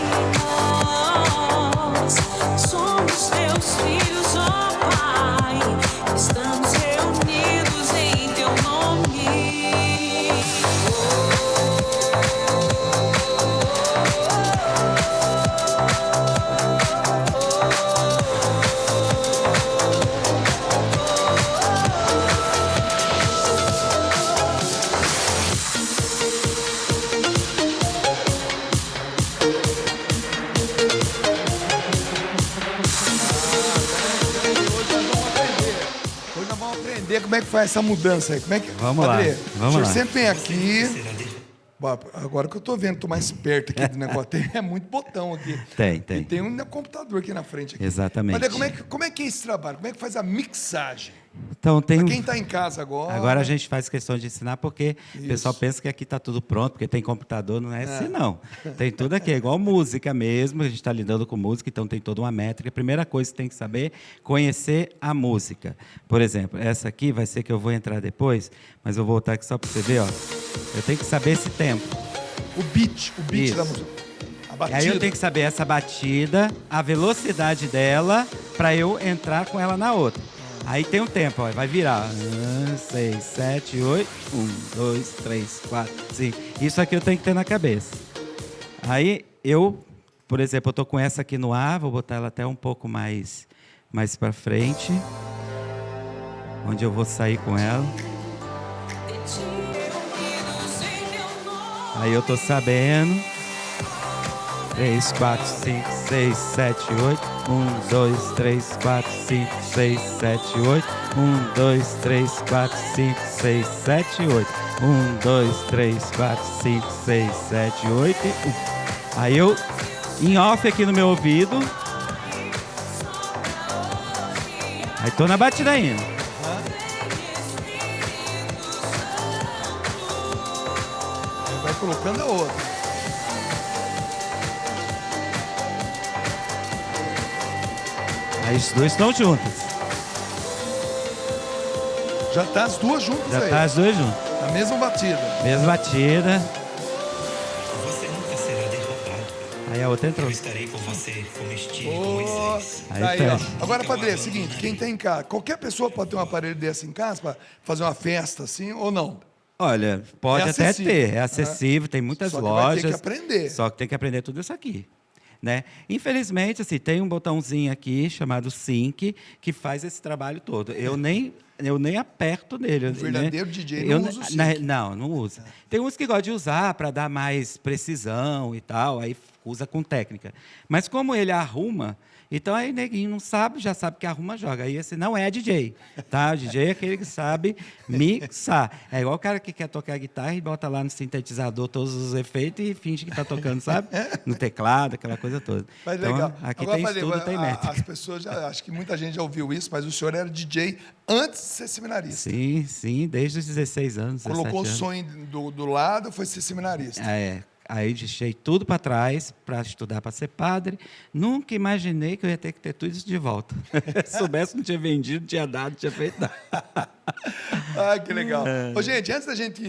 nós. Somos teus filhos, ó Pai. Estamos reunidos em teu nome. Hoje nós vamos aprender como é que faz essa mudança aí. Como é que... Vamos lá, Padre, vamos o senhor lá. sempre vem aqui. Bom, agora que eu tô vendo, tô mais perto aqui do negócio. É muito botão aqui. Tem. E tem um computador aqui na frente. Aqui. Exatamente. Padre, como é que é esse trabalho? Como é que faz a mixagem? Então, tem Pra um... quem tá em casa agora... Agora a gente faz questão de ensinar porque Isso. o pessoal pensa que aqui está tudo pronto, porque tem computador, não é assim não. Tem tudo aqui, é igual música mesmo, a gente está lidando com música, então tem toda uma métrica. A primeira coisa que tem que saber, conhecer a música. Por exemplo, essa aqui vai ser que eu vou entrar depois, mas eu vou voltar aqui só para você ver, ó. Eu tenho que saber esse tempo. O beat Isso. da música. A E batida. aí eu tenho que saber essa batida, a velocidade dela, para eu entrar com ela na outra. Aí tem um tempo, ó, vai virar. 6, 7, 8. 1, 2, 3, 4, 5. Isso aqui eu tenho que ter na cabeça. Aí eu, por exemplo, eu tô com essa aqui no A, vou botar ela até um pouco mais para frente. Onde eu vou sair com ela. Aí eu tô sabendo. 3, 4, 5, 6, 7, 8. 1, 2, 3, 4, 5, 6, 7, 8. 1, 2, 3, 4, 5, 6, 7, 8. 1, 2, 3, 4, 5, 6, 7, 8 e 1. Aí eu, em off aqui no meu ouvido. Aí tô na batida ainda. Vai colocando a outra. Aí os dois estão juntos. Já tá as duas juntas Já aí. tá as duas juntas. A mesma batida. Mesma batida. Você nunca será derrotado. Aí a outra entrou. Eu estarei com você como estive com Oh, Moisés. Aí tá aí, tá. ó. Agora, Padre, é o seguinte, quem tem em casa, qualquer pessoa pode ter um aparelho desse em casa para fazer uma festa assim ou não? Olha, pode É até acessível. ter, é acessível, tem muitas Só que lojas. vai ter que aprender. Só que tem que aprender tudo isso aqui. Né? Infelizmente, assim, tem um botãozinho aqui chamado Sync que faz esse trabalho todo. Eu nem aperto nele. O verdadeiro DJ eu não usa o Sync. Não usa. Tem uns que gostam de usar para dar mais precisão e tal, aí usa com técnica. Mas como ele arruma, então aí neguinho não sabe, já sabe que arruma, joga. Aí esse não é DJ, tá? O DJ é aquele que sabe mixar. É igual o cara que quer tocar guitarra e bota lá no sintetizador todos os efeitos e finge que está tocando, sabe? No teclado, aquela coisa toda. Mas Então, legal. aqui Agora, tem Padre, estudo, tem métrica. as pessoas já, acho que muita gente já ouviu isso, mas o senhor era DJ antes de ser seminarista. Sim, desde os 16 anos, 17 Colocou o anos. sonho do lado, foi ser seminarista. É, Aí deixei tudo para trás para estudar para ser padre. Nunca imaginei que eu ia ter que ter tudo isso de volta. Se soubesse, não tinha vendido, não tinha dado, não tinha feito nada. Ah, que legal. Ô, gente, antes da gente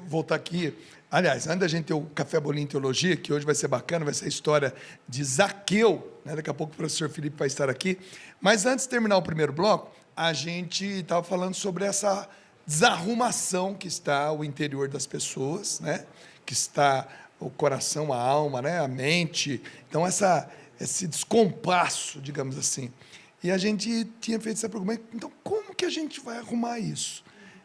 voltar aqui, aliás, antes da gente ter o Café Bolinho Teologia, que hoje vai ser bacana, vai ser a história de Zaqueu, né? Daqui a pouco o professor Felipe vai estar aqui. Mas antes de terminar o primeiro bloco, a gente estava falando sobre essa desarrumação que está o interior das pessoas, né? Que está o coração, a alma, né? A mente. Então, esse descompasso, digamos assim. E a gente tinha feito essa pergunta, então como que a gente vai arrumar isso?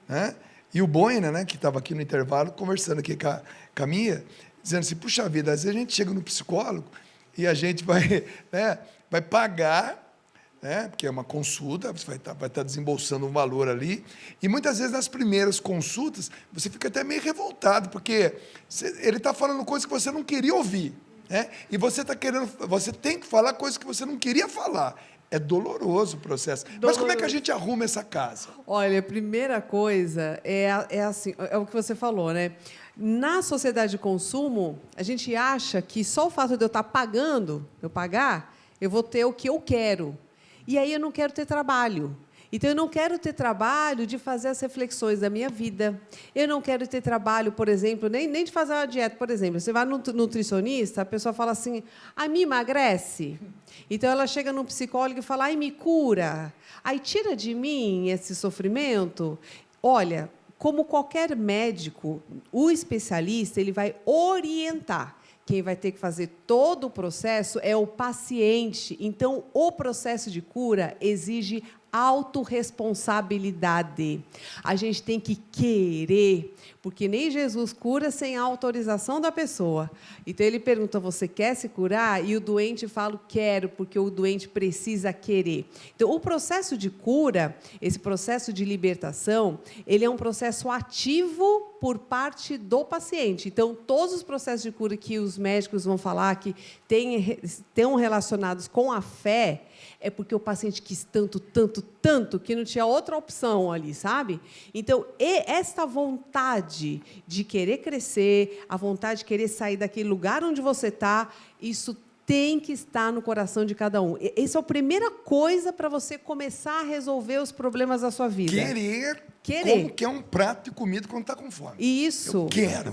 Né? E o Boina, né, que estava aqui no intervalo, conversando aqui com a Mia, dizendo assim, puxa vida, às vezes a gente chega no psicólogo e a gente vai, né, vai pagar, né, porque é uma consulta, você vai estar desembolsando um valor ali, e muitas vezes nas primeiras consultas você fica até meio revoltado, porque ele está falando coisas que você não queria ouvir, né? E você tem que falar coisas que você não queria falar. É doloroso o processo. Mas como é que a gente arruma essa casa? Olha, a primeira coisa é assim, é o que você falou, né? Na sociedade de consumo, a gente acha que só o fato de eu estar pagando, eu vou ter o que eu quero. E aí eu não quero ter trabalho. Então, eu não quero ter trabalho de fazer as reflexões da minha vida. Eu não quero ter trabalho, por exemplo, nem de fazer uma dieta. Por exemplo, você vai no nutricionista, a pessoa fala assim, me emagrece. Então, ela chega num psicólogo e fala, me cura. Aí, tira de mim esse sofrimento. Olha, como qualquer médico, o especialista ele vai orientar. Quem vai ter que fazer todo o processo é o paciente. Então, o processo de cura exige autorresponsabilidade. A gente tem que querer, porque nem Jesus cura sem a autorização da pessoa. Então, ele pergunta, você quer se curar? E o doente fala, quero, porque o doente precisa querer. Então, o processo de cura, esse processo de libertação, ele é um processo ativo por parte do paciente. Então, todos os processos de cura que os médicos vão falar que estão relacionados com a fé, é porque o paciente quis tanto, que não tinha outra opção ali, sabe? Então, esta vontade de querer crescer, a vontade de querer sair daquele lugar onde você está, isso tem que estar no coração de cada um. Essa é a primeira coisa para você começar a resolver os problemas da sua vida. Querer. Como que é um prato de comida quando está com fome. Isso. Eu quero.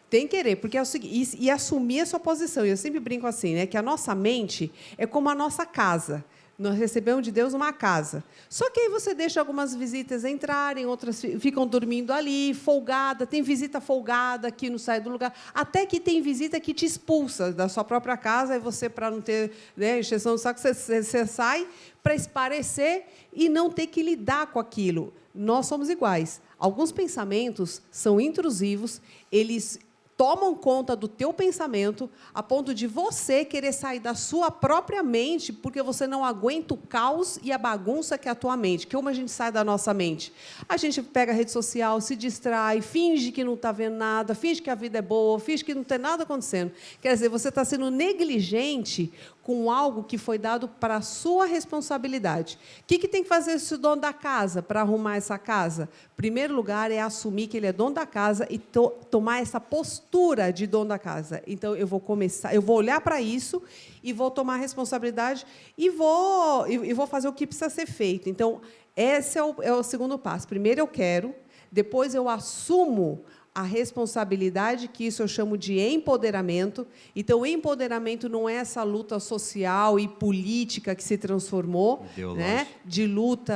Tem que querer, porque é o seguinte, e assumir a sua posição. Eu sempre brinco assim, né, que a nossa mente é como a nossa casa. Nós recebemos de Deus uma casa. Só que aí você deixa algumas visitas entrarem, outras ficam dormindo ali, folgada. Tem visita folgada que não sai do lugar. Até que tem visita que te expulsa da sua própria casa, e você, para não ter, né, encheção do saco, você sai para esparecer e não ter que lidar com aquilo. Nós somos iguais. Alguns pensamentos são intrusivos, eles tomam conta do teu pensamento a ponto de você querer sair da sua própria mente porque você não aguenta o caos e a bagunça que é a tua mente. Como a gente sai da nossa mente? A gente pega a rede social, se distrai, finge que não está vendo nada, finge que a vida é boa, finge que não tem nada acontecendo. Quer dizer, você está sendo negligente com algo que foi dado para a sua responsabilidade. O que tem que fazer esse dono da casa para arrumar essa casa? Em primeiro lugar, é assumir que ele é dono da casa e tomar essa postura de dono da casa. Então, eu vou olhar para isso e vou tomar a responsabilidade e vou fazer o que precisa ser feito. Então, esse é o segundo passo. Primeiro eu quero, depois eu assumo a responsabilidade, que isso eu chamo de empoderamento. Então, o empoderamento não é essa luta social e política que se transformou, né? De luta,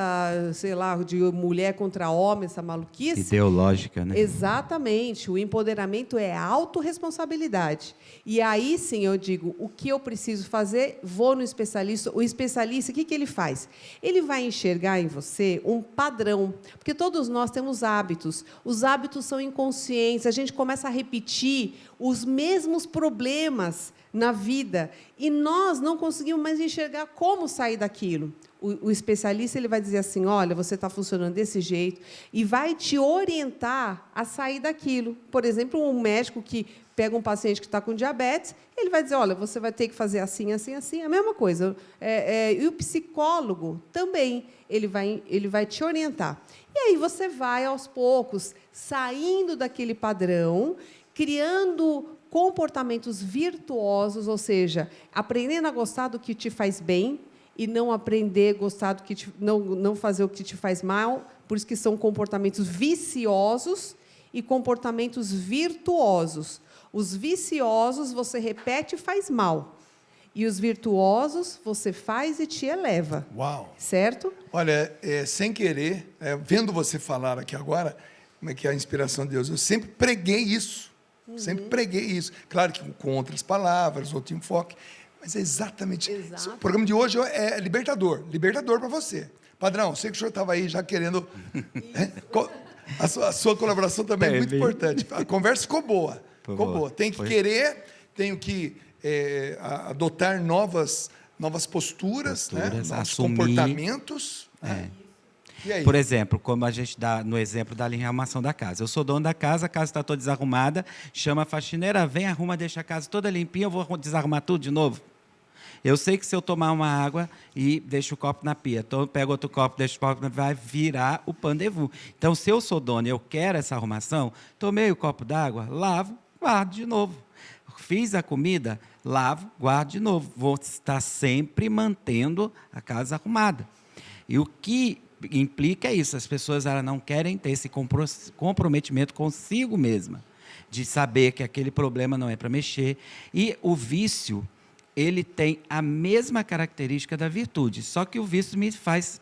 sei lá, de mulher contra homem, essa maluquice. Ideológica, né? Exatamente. O empoderamento é autorresponsabilidade. E aí, sim, eu digo, o que eu preciso fazer? Vou no especialista. O especialista, o que ele faz? Ele vai enxergar em você um padrão, porque todos nós temos hábitos. Os hábitos são inconscientes. A gente começa a repetir os mesmos problemas na vida e nós não conseguimos mais enxergar como sair daquilo. O especialista ele vai dizer assim, olha, você está funcionando desse jeito e vai te orientar a sair daquilo. Por exemplo, um médico que pega um paciente que está com diabetes, ele vai dizer, olha, você vai ter que fazer assim, assim, assim, a mesma coisa. E o psicólogo também, ele vai te orientar. E aí você vai, aos poucos, saindo daquele padrão, criando comportamentos virtuosos, ou seja, aprendendo a gostar do que te faz bem e não aprender a gostar do que não fazer o que te faz mal, por isso que são comportamentos viciosos e comportamentos virtuosos. Os viciosos você repete e faz mal. E os virtuosos você faz e te eleva. Uau! Certo? Olha, sem querer, vendo você falar aqui agora, como é que é a inspiração de Deus, eu sempre preguei isso. Sempre preguei isso. Claro que com outras palavras, outro enfoque, mas é exatamente isso. O programa de hoje é libertador para você. Padrão, sei que o senhor estava aí já querendo... A sua colaboração também é muito importante. A conversa ficou boa. Ficou boa. Tem que querer, tenho que adotar novas posturas, né? Novos assumir, comportamentos. E aí? Por exemplo, como a gente dá no exemplo da arrumação da casa. Eu sou dono da casa, a casa está toda desarrumada, chama a faxineira, vem, arruma, deixa a casa toda limpinha, eu vou desarrumar tudo de novo? Eu sei que se eu tomar uma água e deixo o copo na pia, então eu pego outro copo, deixo o copo na pia, vai virar o pandevô. Então, se eu sou dono e eu quero essa arrumação, tomei o copo d'água, lavo, guardo de novo. Fiz a comida, lavo, guardo de novo. Vou estar sempre mantendo a casa arrumada. E o que implica isso, as pessoas elas não querem ter esse comprometimento consigo mesma, de saber que aquele problema não é para mexer. E o vício, ele tem a mesma característica da virtude, só que o vício me faz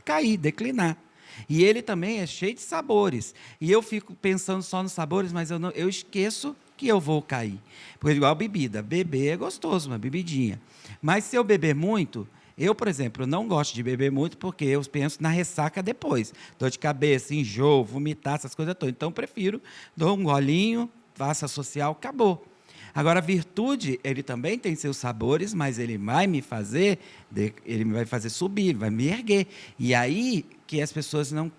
cair, declinar. E ele também é cheio de sabores. E eu fico pensando só nos sabores, mas eu esqueço que eu vou cair. Porque igual bebida, beber é gostoso, uma bebidinha. Mas se eu beber muito, eu, por exemplo, não gosto de beber muito porque eu penso na ressaca depois. Dor de cabeça, enjoo, vomitar, essas coisas todas. Então, eu prefiro, dou um golinho, faço a social, acabou. Agora, a virtude, ele também tem seus sabores, mas ele vai me fazer subir, vai me erguer. E aí que as pessoas não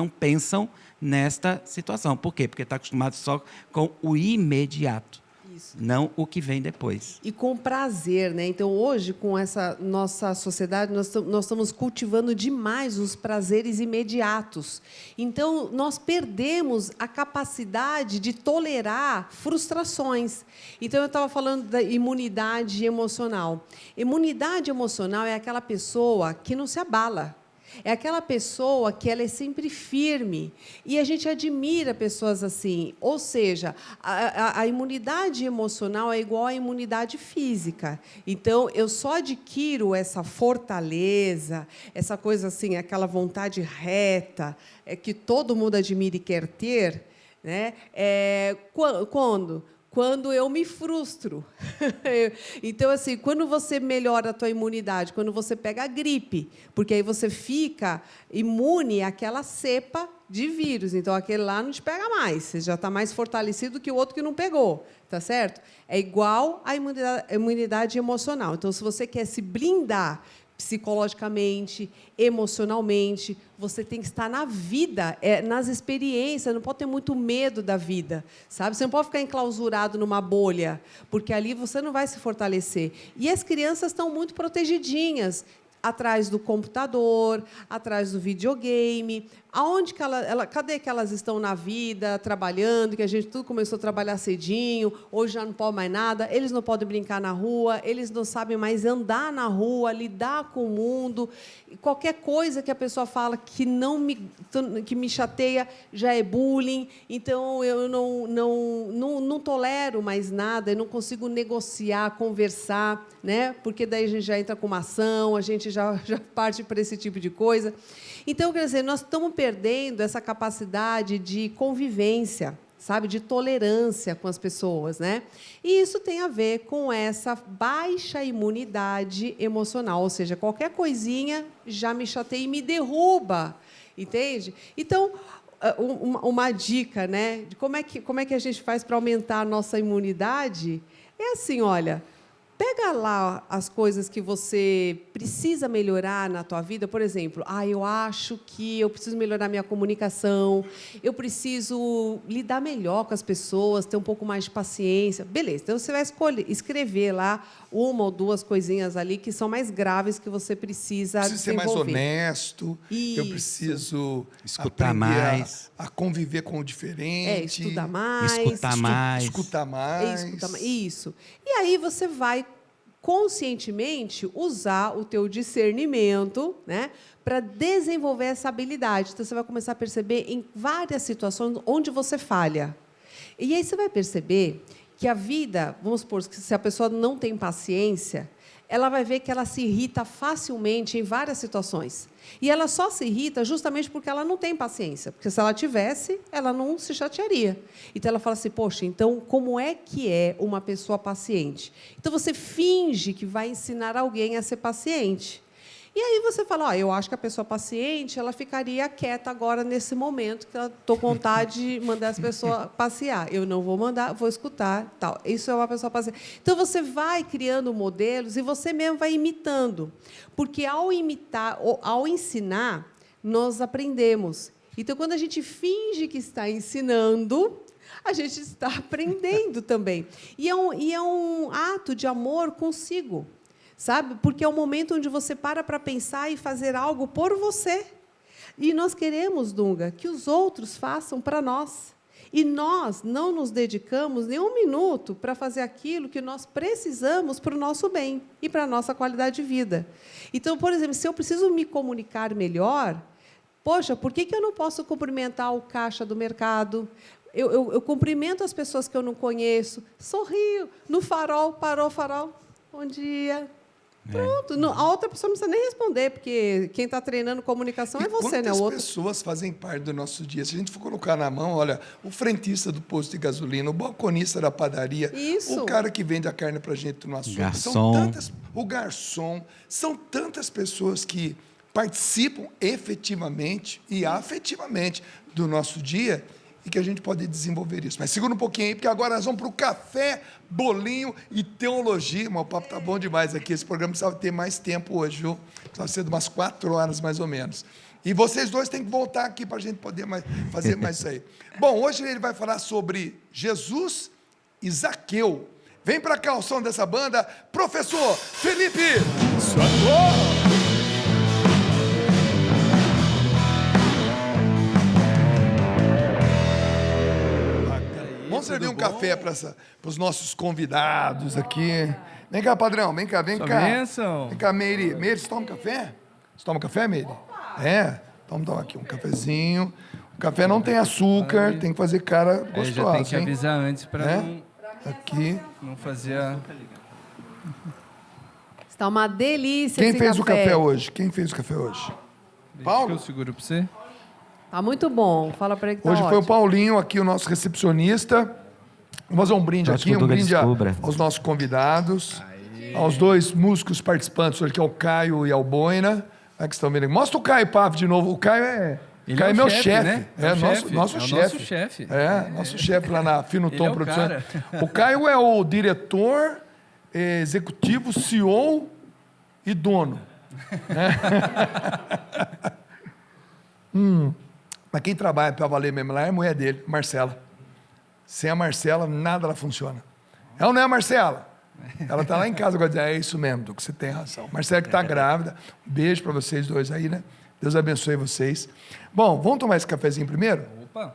pensam nesta situação. Por quê? Porque está acostumado só com o imediato. Isso. Não o que vem depois. E com prazer, né? Então, hoje, com essa nossa sociedade, nós estamos cultivando demais os prazeres imediatos. Então, nós perdemos a capacidade de tolerar frustrações. Então, eu estava falando da imunidade emocional. Imunidade emocional é aquela pessoa que não se abala. É aquela pessoa que ela é sempre firme. E a gente admira pessoas assim. Ou seja, a imunidade emocional é igual à imunidade física. Então, eu só adquiro essa fortaleza, essa coisa assim, aquela vontade reta, que todo mundo admira e quer ter, né? Quando eu me frustro. Então, assim, quando você melhora a tua imunidade, quando você pega a gripe, porque aí você fica imune àquela cepa de vírus. Então, aquele lá não te pega mais. Você já está mais fortalecido que o outro que não pegou. Tá certo? É igual à imunidade emocional. Então, se você quer se blindar psicologicamente, emocionalmente, você tem que estar na vida, nas experiências, não pode ter muito medo da vida, sabe? Você não pode ficar enclausurado numa bolha, porque ali você não vai se fortalecer. E as crianças estão muito protegidinhas, atrás do computador, atrás do videogame. Aonde que cadê que elas estão na vida, trabalhando, que a gente tudo começou a trabalhar cedinho, hoje já não pode mais nada, eles não podem brincar na rua, eles não sabem mais andar na rua, lidar com o mundo. Qualquer coisa que a pessoa fala que me chateia já é bullying, então eu não tolero mais nada, eu não consigo negociar, conversar, né? Porque daí a gente já entra com uma ação, a gente já parte para esse tipo de coisa. Então, quer dizer, nós estamos perdendo essa capacidade de convivência, sabe, de tolerância com as pessoas, né? E isso tem a ver com essa baixa imunidade emocional, ou seja, qualquer coisinha já me chateia e me derruba, entende? Então, uma dica, né, de como é que a gente faz para aumentar a nossa imunidade é assim, olha, Pega lá as coisas que você precisa melhorar na tua vida. Por exemplo, eu acho que eu preciso melhorar minha comunicação, eu preciso lidar melhor com as pessoas, ter um pouco mais de paciência. Beleza, então você vai escrever lá uma ou duas coisinhas ali que são mais graves que você precisa Preciso ser mais desenvolver. honesto, eu Isso. preciso Escutar aprender mais. a conviver com o diferente. Estudar mais. Escutar mais. Escutar mais. Isso. E aí você vai conscientemente usar o teu discernimento, né, para desenvolver essa habilidade. Então você vai começar a perceber em várias situações onde você falha. E aí você vai perceber que a vida, vamos supor que se a pessoa não tem paciência, ela vai ver que ela se irrita facilmente em várias situações. E ela só se irrita justamente porque ela não tem paciência. Porque se ela tivesse, ela não se chatearia. Então, ela fala assim, poxa, então, como é que é uma pessoa paciente? Então, você finge que vai ensinar alguém a ser paciente. E aí você fala, eu acho que a pessoa paciente, ela ficaria quieta agora, nesse momento, que eu estou com vontade de mandar as pessoas passear. Eu não vou mandar, vou escutar. Tal. Isso é uma pessoa paciente. Então, você vai criando modelos e você mesmo vai imitando. Porque, ao imitar, ao ensinar, nós aprendemos. Então, quando a gente finge que está ensinando, a gente está aprendendo também. E é um ato de amor consigo. Sabe? Porque é o momento onde você para pensar e fazer algo por você. E nós queremos, Dunga, que os outros façam para nós. E nós não nos dedicamos nem um minuto para fazer aquilo que nós precisamos para o nosso bem e para a nossa qualidade de vida. Então, por exemplo, se eu preciso me comunicar melhor, poxa, por que eu não posso cumprimentar o caixa do mercado? Eu cumprimento as pessoas que eu não conheço, sorrio, no farol, parou o farol, bom dia. Pronto, a outra pessoa não precisa nem responder, porque quem está treinando comunicação é você, né? Quantas O outro... pessoas fazem parte do nosso dia? Se a gente for colocar na mão, olha, o frentista do posto de gasolina, o balconista da padaria, Isso. o cara que vende a carne para a gente no açougue. Garçom. O garçom. São tantas pessoas que participam efetivamente e afetivamente do nosso dia e que a gente pode desenvolver isso. Mas segura um pouquinho aí, porque agora nós vamos para o café, bolinho e teologia. Mas o papo tá bom demais aqui. Esse programa precisava ter mais tempo hoje, viu? Precisava ser de umas 4 horas, mais ou menos. E vocês dois têm que voltar aqui para a gente poder fazer mais isso aí. Bom, hoje ele vai falar sobre Jesus e Zaqueu. Vem para cá o som dessa banda, professor Felipe Socorro! Vamos servir um café para os nossos convidados aqui. Vem cá, padrão, vem cá. Vem cá, Meire. Meire, você toma café? Você toma café, Meire? É? Toma aqui um cafezinho. O café não tem açúcar, tem que fazer cara gostosa, já tem que avisar antes para não fazer a... Está uma delícia Quem esse fez café. o café hoje? Quem fez o café hoje? Paulo? Eu seguro para você. Tá muito bom. Fala para ele que tá Hoje foi o ótimo. Paulinho aqui, o nosso recepcionista. Vamos fazer um brinde Acho que aqui, o um Dunga brinde descubra. aos nossos convidados, aos dois músicos participantes hoje, que é o Caio e a Boina. É que estão vendo. Mostra o Caio Pavo de novo. O Caio é... Ele Caio é é meu chefe, chefe. né? É, nosso É o chefe. nosso chefe. É, nosso chefe lá na Fino Ele Tom é o Produções. cara. O Caio é o diretor executivo, CEO e dono. Mas quem trabalha para valer mesmo lá é a mulher dele, Marcela. Sem a Marcela, nada ela funciona. É ou não é a Marcela? Ela está lá em casa agora dizendo, é isso mesmo, Duque, você tem razão. Marcela que está grávida. Um beijo para vocês dois aí, né? Deus abençoe vocês. Bom, vamos tomar esse cafezinho primeiro? Opa!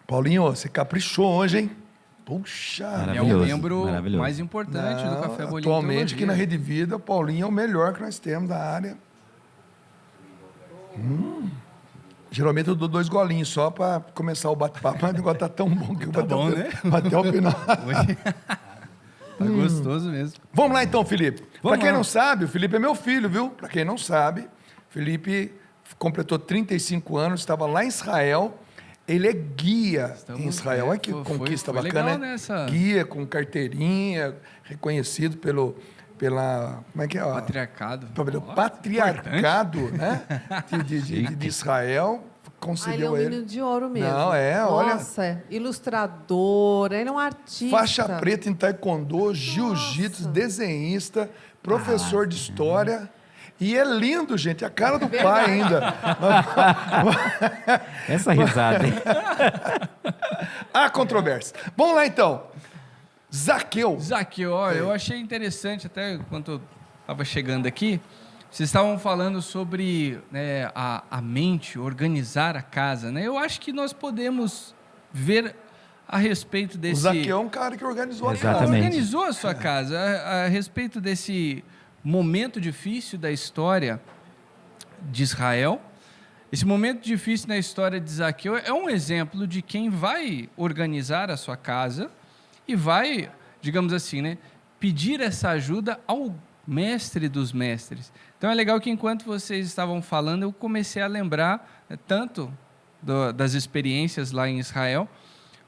Paulinho, você caprichou hoje, hein? Puxa! É o Maravilhoso, membro maravilhoso. mais importante do Café Bolinho Atualmente, aqui Teologia. na Rede Vida, o Paulinho é o melhor que nós temos da área. Geralmente eu dou 2 golinhos só para começar o bate-papo, mas o negócio tá tão bom que eu vou bom, até, né? até o final. Tá gostoso mesmo. Vamos lá então, Felipe. Para Vamos quem lá. não sabe, o Felipe é meu filho, viu? Para quem não sabe, Felipe completou 35 anos, estava lá em Israel. Ele é guia em Israel. Olha que conquista foi bacana, legal, né? né, essa- Guia com carteirinha, reconhecido pela... Como é que é? Patriarcado. Pelo patriarcado, né? De Israel. concedeu ele é um a ele. menino de ouro mesmo. Não, olha. Nossa, ilustrador, ele é um artista. Faixa preta em taekwondo, jiu-jitsu, desenhista, professor de história. E é lindo, gente, a cara do pai ainda. Essa risada, hein? Há controvérsia. Vamos lá, então. Zaqueu, olha, eu achei interessante, até enquanto eu estava chegando aqui, vocês estavam falando sobre, né, a mente, organizar a casa, né? Eu acho que nós podemos ver a respeito O desse... Zaqueu é um cara que organizou a casa. Exatamente. Organizou a sua casa. A respeito desse momento difícil da história de Israel, esse momento difícil na história de Zaqueu é um exemplo de quem vai organizar a sua casa e vai, digamos assim, né, pedir essa ajuda ao mestre dos mestres. Então é legal que enquanto vocês estavam falando, eu comecei a lembrar, né, tanto das experiências lá em Israel,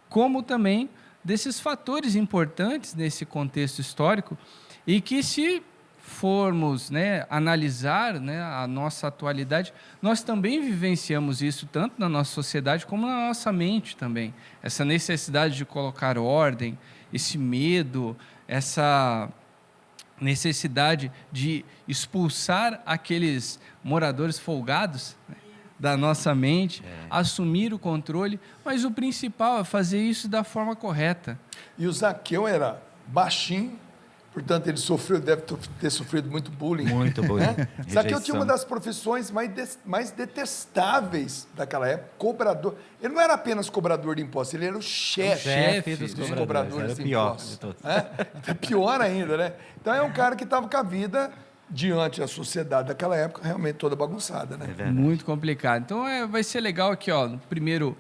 como também desses fatores importantes nesse contexto histórico e que, se formos, né, analisar, né, a nossa atualidade, nós também vivenciamos isso tanto na nossa sociedade como na nossa mente também. Essa necessidade de colocar ordem, esse medo, essa necessidade de expulsar aqueles moradores folgados, né, da nossa mente, assumir o controle, mas o principal é fazer isso da forma correta. E o Zaqueu era baixinho, portanto, ele deve ter sofrido muito bullying. Muito bullying. Né? Zaqueu tinha Rejeição. uma das profissões mais detestáveis daquela época, cobrador. Ele não era apenas cobrador de impostos, ele era o chefe dos dos cobradores. cobradores Era o de pior impostos. de todos. É pior ainda, né? Então, é um cara que estava com a vida, diante da sociedade daquela época, realmente toda bagunçada, né? Muito complicado. Então, vai ser legal aqui, ó, no primeiro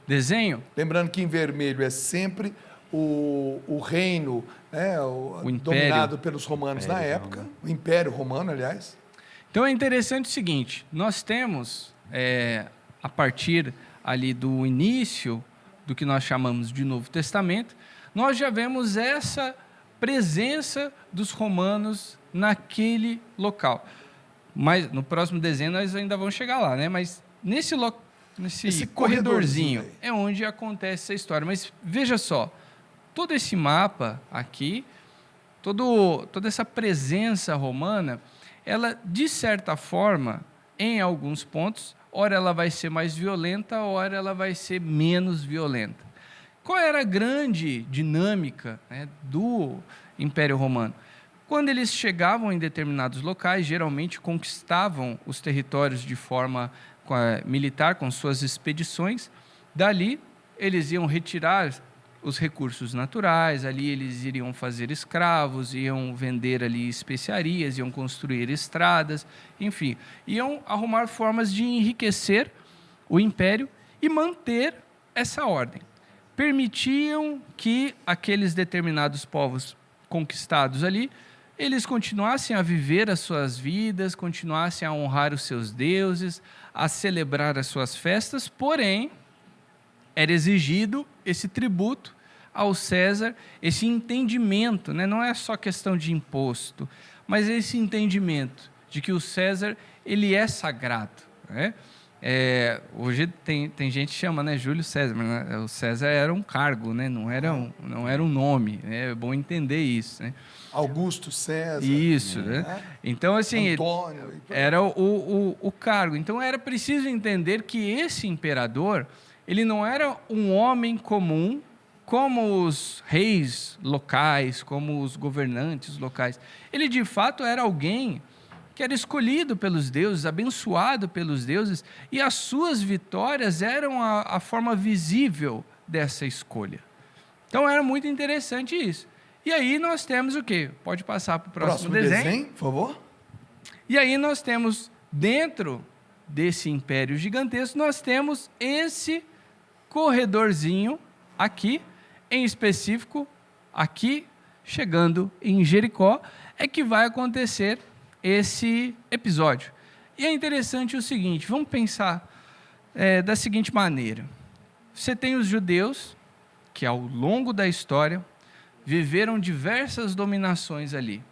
desenho. Lembrando que em vermelho é sempre o reino, né, O império. dominado pelos romanos na época, o Império Romano, aliás. Então é interessante o seguinte, nós temos, a partir ali do início do que nós chamamos de Novo Testamento, nós já vemos essa presença dos romanos naquele local. Mas no próximo desenho nós ainda vamos chegar lá, né? Mas nesse Esse corredorzinho aí. é onde acontece essa história. Mas veja só, todo esse mapa aqui, toda essa presença romana, ela, de certa forma, em alguns pontos, ora ela vai ser mais violenta, ora ela vai ser menos violenta. Qual era a grande dinâmica, né, do Império Romano? Quando eles chegavam em determinados locais, geralmente conquistavam os territórios de forma militar, com suas expedições. Dali, eles iam retirar os recursos naturais, ali eles iriam fazer escravos, iam vender ali especiarias, iam construir estradas, enfim, iam arrumar formas de enriquecer o império e manter essa ordem. Permitiam que aqueles determinados povos conquistados ali, eles continuassem a viver as suas vidas, continuassem a honrar os seus deuses, a celebrar as suas festas, porém, era exigido esse tributo ao César, esse entendimento, né? Não é só questão de imposto, mas esse entendimento de que o César, ele é sagrado, né? Hoje tem gente que chama, né, Júlio César, mas, né, o César era um cargo, né? Não era um nome, né? É bom entender isso, né? Augusto César. Isso, né? Então, assim, Antônio. era o cargo. Então, era preciso entender que esse imperador, ele não era um homem comum, como os reis locais, como os governantes locais. Ele, de fato, era alguém que era escolhido pelos deuses, abençoado pelos deuses, e as suas vitórias eram a forma visível dessa escolha. Então, era muito interessante isso. E aí nós temos o quê? Pode passar para o próximo desenho, por favor. E aí nós temos, dentro desse império gigantesco, nós temos esse corredorzinho aqui, em específico, aqui, chegando em Jericó, é que vai acontecer esse episódio. E é interessante o seguinte, vamos pensar da seguinte maneira. Você tem os judeus, que ao longo da história, viveram diversas dominações ali.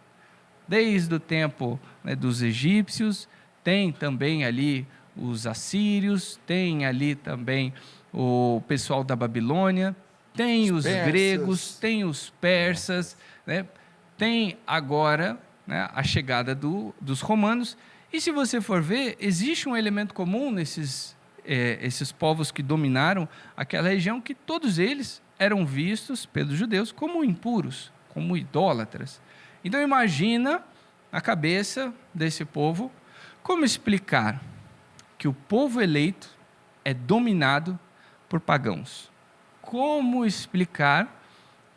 Desde o tempo, né, dos egípcios, tem também ali os assírios, tem ali também o pessoal da Babilônia, tem os gregos, tem os persas, né? Tem agora, né, a chegada dos romanos. E se você for ver, existe um elemento comum nesses esses povos que dominaram aquela região, que todos eles eram vistos pelos judeus como impuros, como idólatras. Então imagina a cabeça desse povo, como explicar que o povo eleito é dominado por pagãos? Como explicar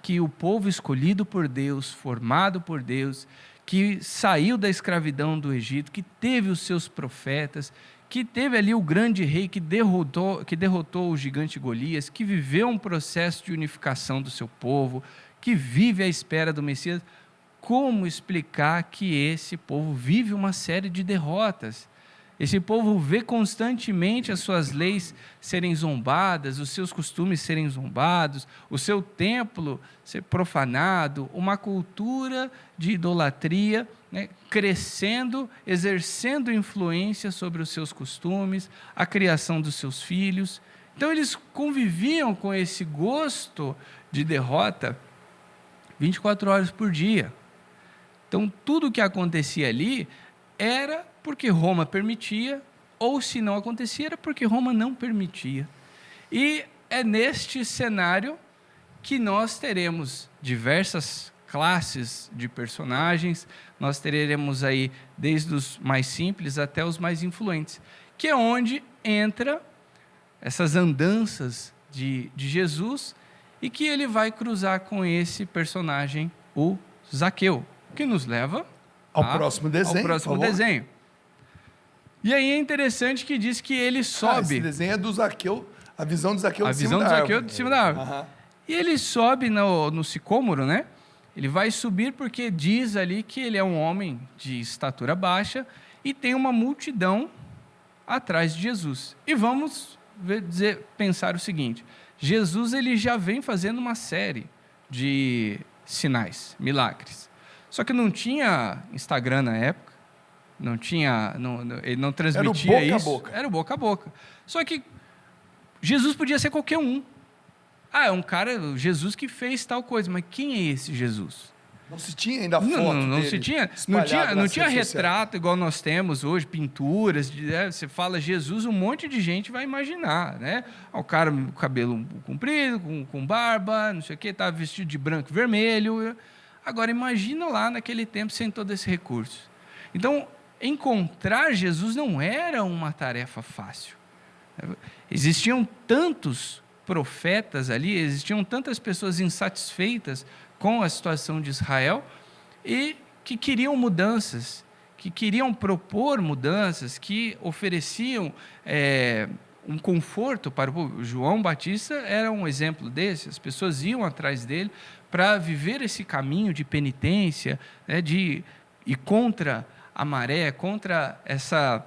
que o povo escolhido por Deus, formado por Deus, que saiu da escravidão do Egito, que teve os seus profetas, que teve ali o grande rei que derrotou o gigante Golias, que viveu um processo de unificação do seu povo, que vive à espera do Messias, como explicar que esse povo vive uma série de derrotas? Esse povo vê constantemente as suas leis serem zombadas, os seus costumes serem zombados, o seu templo ser profanado, uma cultura de idolatria, né, crescendo, exercendo influência sobre os seus costumes, a criação dos seus filhos. Então eles conviviam com esse gosto de derrota 24 horas por dia. Então tudo o que acontecia ali era porque Roma permitia, ou se não acontecia, era porque Roma não permitia. E é neste cenário que nós teremos diversas classes de personagens, nós teremos aí desde os mais simples até os mais influentes, que é onde entra essas andanças de Jesus, e que ele vai cruzar com esse personagem, o Zaqueu, que nos leva ao próximo desenho. E aí é interessante que diz que ele sobe. Esse desenho é do Zaqueu, a visão do Zaqueu de cima da árvore. A visão do Zaqueu de cima da árvore. Uhum. E ele sobe no sicômoro, né? Ele vai subir porque diz ali que ele é um homem de estatura baixa e tem uma multidão atrás de Jesus. E vamos pensar o seguinte: Jesus ele já vem fazendo uma série de sinais, milagres. Só que não tinha Instagram na época, ele não transmitia isso. Era o boca a boca. Só que Jesus podia ser qualquer um. É um cara, Jesus que fez tal coisa, mas quem é esse Jesus? Não se tinha ainda foto não se tinha, não tinha retrato igual nós temos hoje, pinturas, você fala Jesus, um monte de gente vai imaginar, né? O cara com cabelo comprido, com barba, não sei o que, estava vestido de branco e vermelho. Agora imagina lá naquele tempo sem todo esse recurso. Então, encontrar Jesus não era uma tarefa fácil. Existiam tantos profetas ali, existiam tantas pessoas insatisfeitas com a situação de Israel e que queriam mudanças, que queriam propor mudanças, que ofereciam um conforto para o povo. João Batista era um exemplo desse, as pessoas iam atrás dele para viver esse caminho de penitência, né, de ir contra a maré, contra essa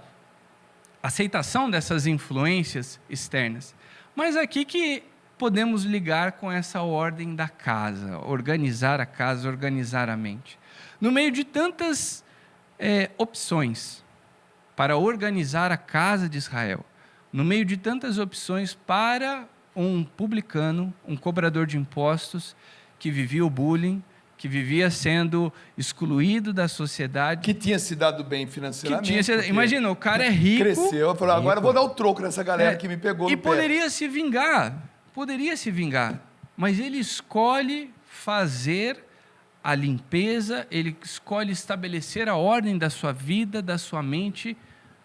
aceitação dessas influências externas. Mas aqui que podemos ligar com essa ordem da casa, organizar a casa, organizar a mente. No meio de tantas opções para organizar a casa de Israel, no meio de tantas opções para um publicano, um cobrador de impostos, que vivia o bullying, que vivia sendo excluído da sociedade. Que tinha se dado bem financeiramente. Imagina, o cara é rico. Cresceu, falou, agora eu vou dar o troco nessa galera que me pegou no pé. E poderia se vingar, mas ele escolhe fazer a limpeza, ele escolhe estabelecer a ordem da sua vida, da sua mente,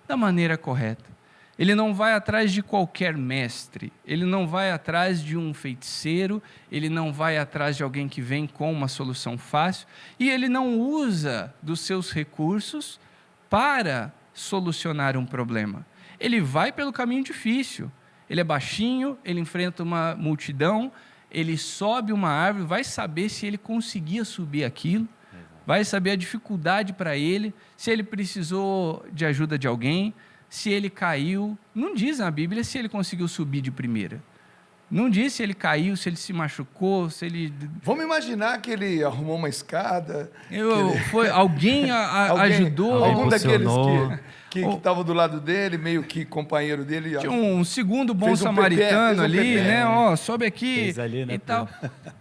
da maneira correta. Ele não vai atrás de qualquer mestre, ele não vai atrás de um feiticeiro, ele não vai atrás de alguém que vem com uma solução fácil, e ele não usa dos seus recursos para solucionar um problema. Ele vai pelo caminho difícil, ele é baixinho, ele enfrenta uma multidão, ele sobe uma árvore, vai saber se ele conseguia subir aquilo, vai saber a dificuldade para ele, se ele precisou de ajuda de alguém, se ele caiu. Não diz na Bíblia se ele conseguiu subir de primeira. Não diz se ele caiu, se ele se machucou, se ele... Vamos imaginar que ele arrumou uma escada. Alguém ajudou. Algum daqueles que estava do lado dele, meio que companheiro dele. Tinha um segundo bom Fez um samaritano pepé, fez um ali, pepé. né? Ó, sobe aqui Fez ali, né, e tal.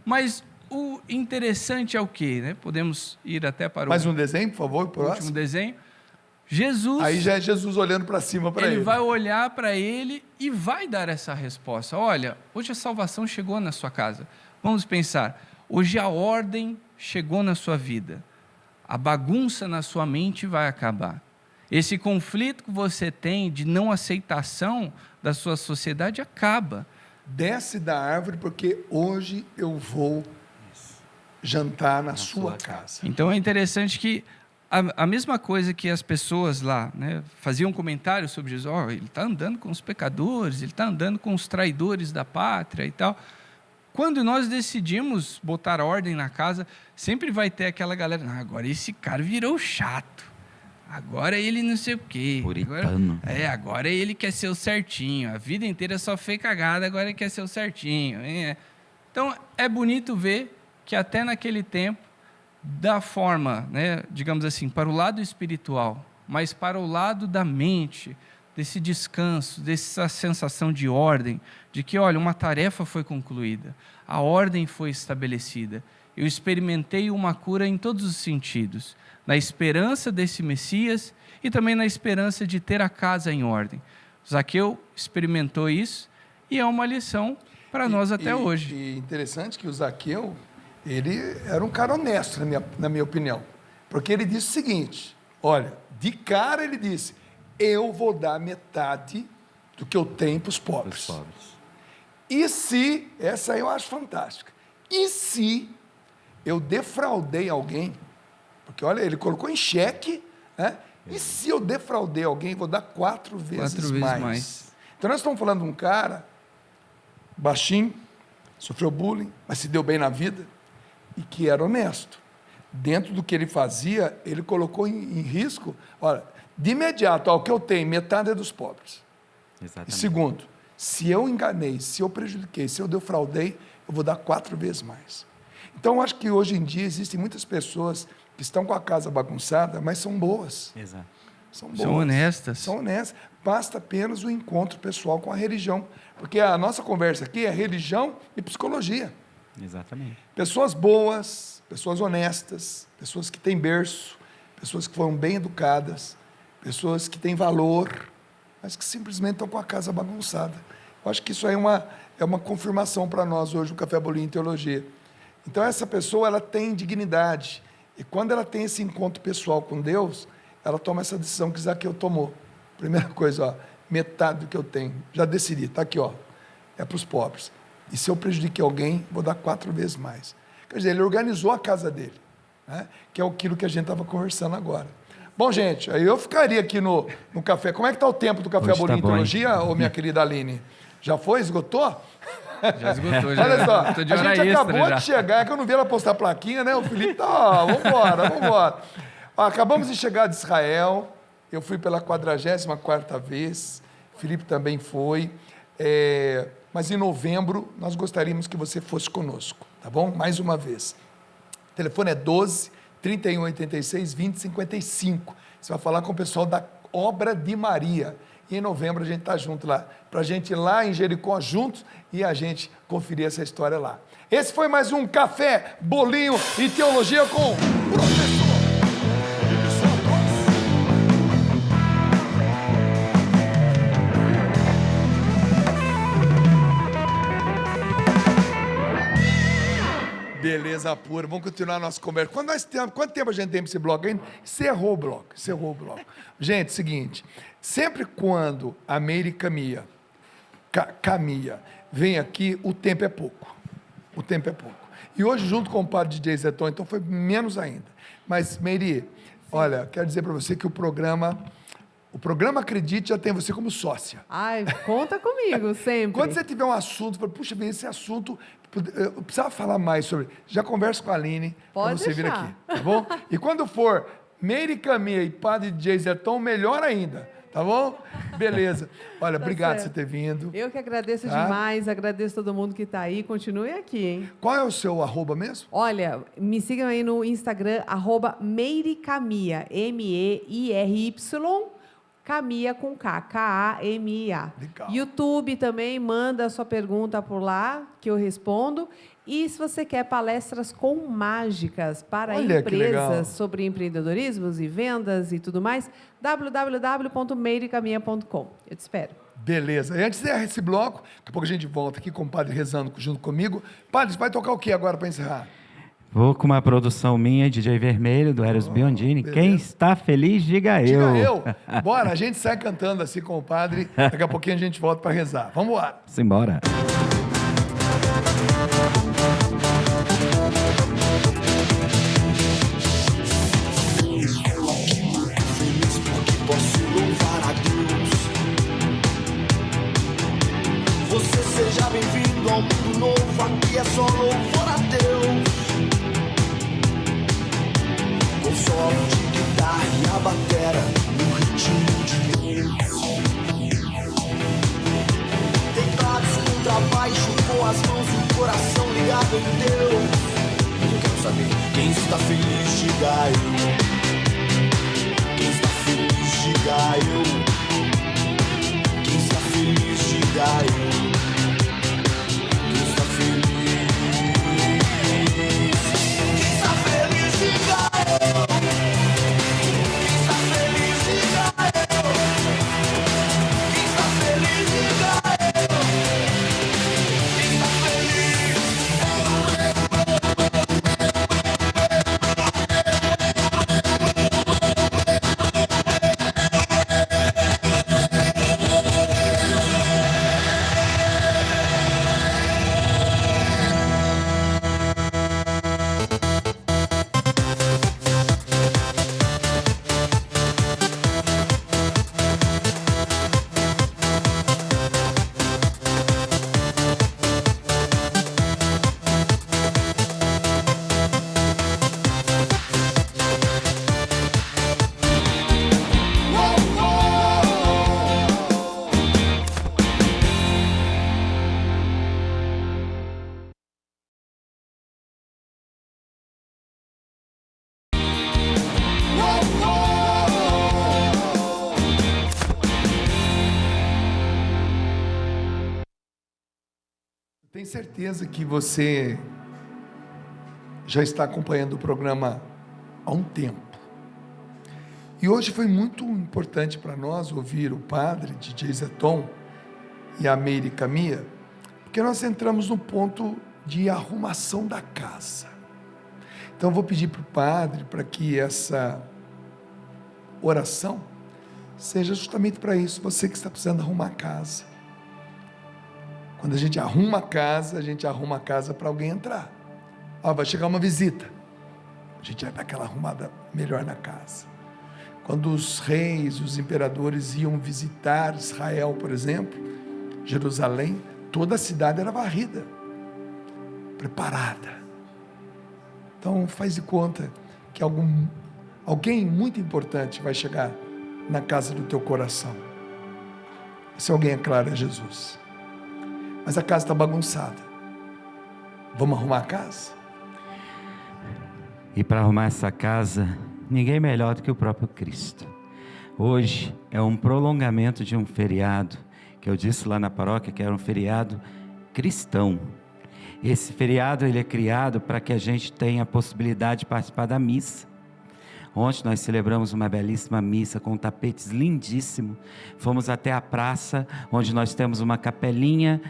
Mas o interessante é o quê, né? Podemos ir até para Mais um desenho, por favor, o último próximo. desenho. Jesus, Aí já é Jesus olhando para cima para ele. ele vai olhar para ele e vai dar essa resposta. Olha, hoje a salvação chegou na sua casa. Vamos pensar, hoje a ordem chegou na sua vida. A bagunça na sua mente vai acabar. Esse conflito que você tem de não aceitação da sua sociedade acaba. Desce da árvore porque hoje eu vou jantar na sua casa. Então é interessante que a mesma coisa que as pessoas lá, né, faziam comentários sobre Jesus, ele está andando com os pecadores, ele está andando com os traidores da pátria e tal. Quando nós decidimos botar ordem na casa, sempre vai ter aquela galera, agora esse cara virou chato, agora ele não sei o quê. Puritano. Agora ele quer ser o certinho, a vida inteira só fez cagada, agora ele quer ser o certinho. Então é bonito ver que até naquele tempo, da forma, né, digamos assim, para o lado espiritual, mas para o lado da mente, desse descanso, dessa sensação de ordem, de que, olha, uma tarefa foi concluída, a ordem foi estabelecida, eu experimentei uma cura em todos os sentidos, na esperança desse Messias e também na esperança de ter a casa em ordem. Zaqueu experimentou isso e é uma lição para nós até hoje. E interessante que o Zaqueu, ele era um cara honesto, na minha opinião. Porque ele disse o seguinte, olha, de cara ele disse, eu vou dar metade do que eu tenho para os pobres. E se, essa aí eu acho fantástica, e se eu defraudei alguém, porque olha, ele colocou em xeque, né? E se eu defraudei alguém, vou dar 4 vezes mais. Então nós estamos falando de um cara baixinho, sofreu bullying, mas se deu bem na vida, e que era honesto. Dentro do que ele fazia, ele colocou em risco, olha, de imediato, o que eu tenho, metade é dos pobres. Exatamente. E segundo, se eu enganei, se eu prejudiquei, se eu defraudei, eu vou dar 4 vezes mais. Então, eu acho que hoje em dia existem muitas pessoas que estão com a casa bagunçada, mas são boas. Exato. São boas. São honestas. São honestas. Basta apenas o encontro pessoal com a religião. Porque a nossa conversa aqui é religião e psicologia. Exatamente. Pessoas boas, pessoas honestas, pessoas que têm berço, pessoas que foram bem educadas, pessoas que têm valor, mas que simplesmente estão com a casa bagunçada. Eu acho que isso aí é uma confirmação para nós hoje no Café Bolinho em Teologia. Então essa pessoa, ela tem dignidade, e quando ela tem esse encontro pessoal com Deus, ela toma essa decisão que Zaqueu tomou. Primeira coisa, metade do que eu tenho, já decidi, está aqui, é para os pobres. E se eu prejudiquei alguém, vou dar 4 vezes mais. Quer dizer, ele organizou a casa dele, né? Que é aquilo que a gente estava conversando agora. Bom, gente, aí eu ficaria aqui no café. Como é que está o tempo do Café Hoje Bolinho tá bom, Teologia, ô minha querida Aline? Já foi? Esgotou? Já esgotou, já. Olha só, Tô de a hora gente extra acabou já. de chegar, é que eu não vi ela postar a plaquinha, né? O Felipe tá, vambora. Acabamos de chegar de Israel, eu fui pela 44ª vez, o Felipe também foi, mas em novembro nós gostaríamos que você fosse conosco, tá bom? Mais uma vez. O telefone é 12 31 86 20 55. Você vai falar com o pessoal da Obra de Maria. E em novembro a gente está junto lá, para a gente ir lá em Jericó juntos e a gente conferir essa história lá. Esse foi mais um Café, Bolinho e Teologia com o professor. Beleza pura, vamos continuar a nossa conversa. Quanto tempo a gente tem para esse bloco ainda? Encerrou o bloco. Gente, seguinte, sempre quando a Meire Camia vem aqui, o tempo é pouco. E hoje, junto com o padre DJ Zeton, então foi menos ainda. Mas, Meire, olha, quero dizer para você que o programa Acredite já tem você como sócia. Ai, conta comigo, sempre. Quando você tiver um assunto, fala, puxa, esse assunto, eu precisava falar mais sobre. Já conversa com a Aline para você vir deixar. aqui, tá bom? E quando for Meire Camia e Padre DJ Zeton, melhor ainda, tá bom? Beleza. Olha, obrigado por você ter vindo. Eu que agradeço Tá? demais, agradeço todo mundo que está aí. Continue aqui, hein? Qual é o seu arroba mesmo? Olha, me sigam aí no Instagram, @meiricamia, MEIRY. Camia com K, K-A-M-I-A. Legal. YouTube também, manda a sua pergunta por lá, que eu respondo. E se você quer palestras com mágicas para Olha que legal. empresas sobre empreendedorismo e vendas e tudo mais, www.meirecaminha.com. Eu te espero. Beleza. E antes de encerrar esse bloco, daqui a pouco a gente volta aqui com o padre rezando junto comigo. Padre, você vai tocar o que agora para encerrar? Vou com uma produção minha, DJ Vermelho, do Eros Biondini. beleza. Quem está feliz, diga eu. Diga eu. Bora, a gente sai cantando assim com o padre. Daqui a pouquinho a gente volta para rezar. Vamos lá. Simbora. Posso louvar a Deus. Você seja bem-vindo ao mundo novo. Aqui é só louvor a Deus. Com solo de guitarra e a batera no ritmo de Deus. Teclados, contrabaixo com as mãos e o coração ligado em Deus. Eu quero saber quem está feliz, diga eu. Quem está feliz, diga eu. Quem está feliz, diga eu. Quem está feliz? Quem está feliz, diga eu. Quem está feliz, diga eu. Quem está feliz, diga eu. Quem está feliz? Tenho certeza que você já está acompanhando o programa há um tempo. E hoje foi muito importante para nós ouvir o padre DJ Zeton e a Meire Camia, porque nós entramos no ponto de arrumação da casa. Então eu vou pedir para o padre para que essa oração seja justamente para isso, você que está precisando arrumar a casa. Quando a gente arruma a casa para alguém entrar. Ó, vai chegar uma visita. A gente vai dar aquela arrumada melhor na casa. Quando os reis, os imperadores iam visitar Israel, por exemplo, Jerusalém, toda a cidade era varrida, preparada. Então faz de conta que alguém muito importante vai chegar na casa do teu coração. Esse alguém, é claro, é Jesus. Mas a casa está bagunçada. Vamos arrumar a casa? E para arrumar essa casa, ninguém melhor do que o próprio Cristo. Hoje é um prolongamento de um feriado, que eu disse lá na paróquia que era um feriado cristão. Esse feriado ele é criado para que a gente tenha a possibilidade de participar da missa. Ontem nós celebramos uma belíssima missa com tapetes lindíssimos. Fomos até a praça, onde nós temos uma capelinha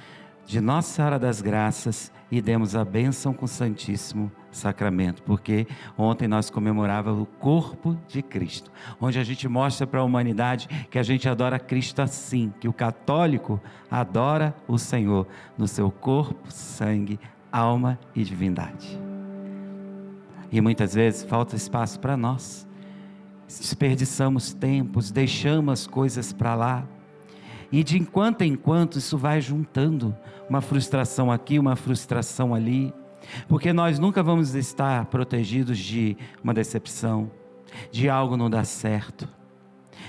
de Nossa Senhora das Graças e demos a bênção com o Santíssimo Sacramento, porque ontem nós comemorávamos o corpo de Cristo, onde a gente mostra para a humanidade que a gente adora Cristo assim, que o católico adora o Senhor no seu corpo, sangue, alma e divindade. E muitas vezes falta espaço para nós, desperdiçamos tempos, deixamos as coisas para lá, e de enquanto em quanto isso vai juntando, uma frustração aqui, uma frustração ali, porque nós nunca vamos estar protegidos de uma decepção, de algo não dar certo.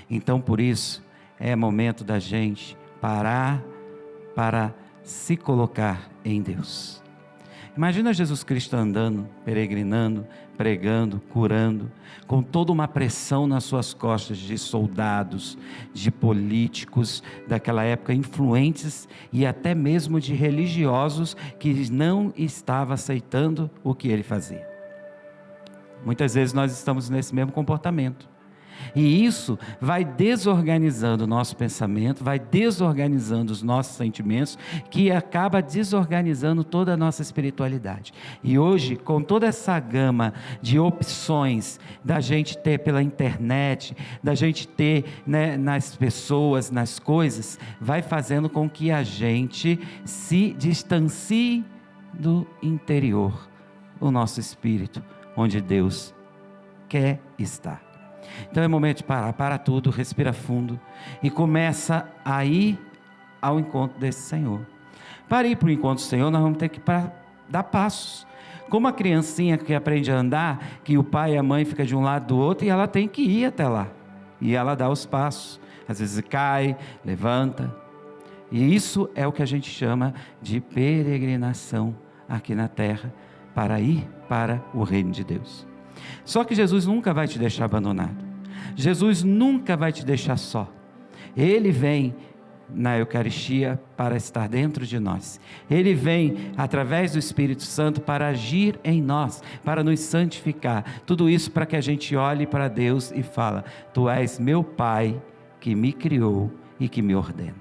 Então por isso é momento da gente parar para se colocar em Deus. Imagina Jesus Cristo andando, peregrinando, pregando, curando, com toda uma pressão nas suas costas de soldados, de políticos daquela época, influentes e até mesmo de religiosos que não estavam aceitando o que ele fazia. Muitas vezes nós estamos nesse mesmo comportamento. E isso vai desorganizando o nosso pensamento, vai desorganizando os nossos sentimentos, que acaba desorganizando toda a nossa espiritualidade. E hoje, com toda essa gama de opções da gente ter pela internet, da gente ter, né, nas pessoas, nas coisas, vai fazendo com que a gente se distancie do interior, o nosso espírito, onde Deus quer estar. Então é momento de parar, para tudo, respira fundo e começa a ir ao encontro desse Senhor. Para ir para o encontro do Senhor, nós vamos ter que dar passos. Como a criancinha que aprende a andar, que o pai e a mãe ficam de um lado do outro e ela tem que ir até lá. E ela dá os passos. Às vezes cai, levanta. E isso é o que a gente chama de peregrinação aqui na terra, para ir para o reino de Deus. Só que Jesus nunca vai te deixar abandonado. Jesus nunca vai te deixar só. Ele vem na Eucaristia para estar dentro de nós. Ele vem através do Espírito Santo para agir em nós, para nos santificar. Tudo isso para que a gente olhe para Deus e fala: Tu és meu Pai que me criou e que me ordena.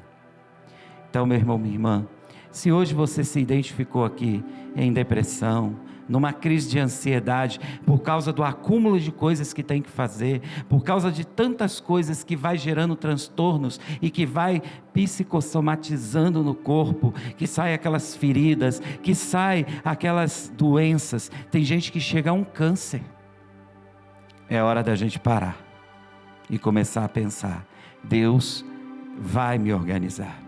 Então, meu irmão, minha irmã, se hoje você se identificou aqui em depressão, numa crise de ansiedade, por causa do acúmulo de coisas que tem que fazer, por causa de tantas coisas que vai gerando transtornos e que vai psicossomatizando no corpo, que sai aquelas feridas, que sai aquelas doenças, tem gente que chega a um câncer. É hora da gente parar e começar a pensar: Deus vai me organizar.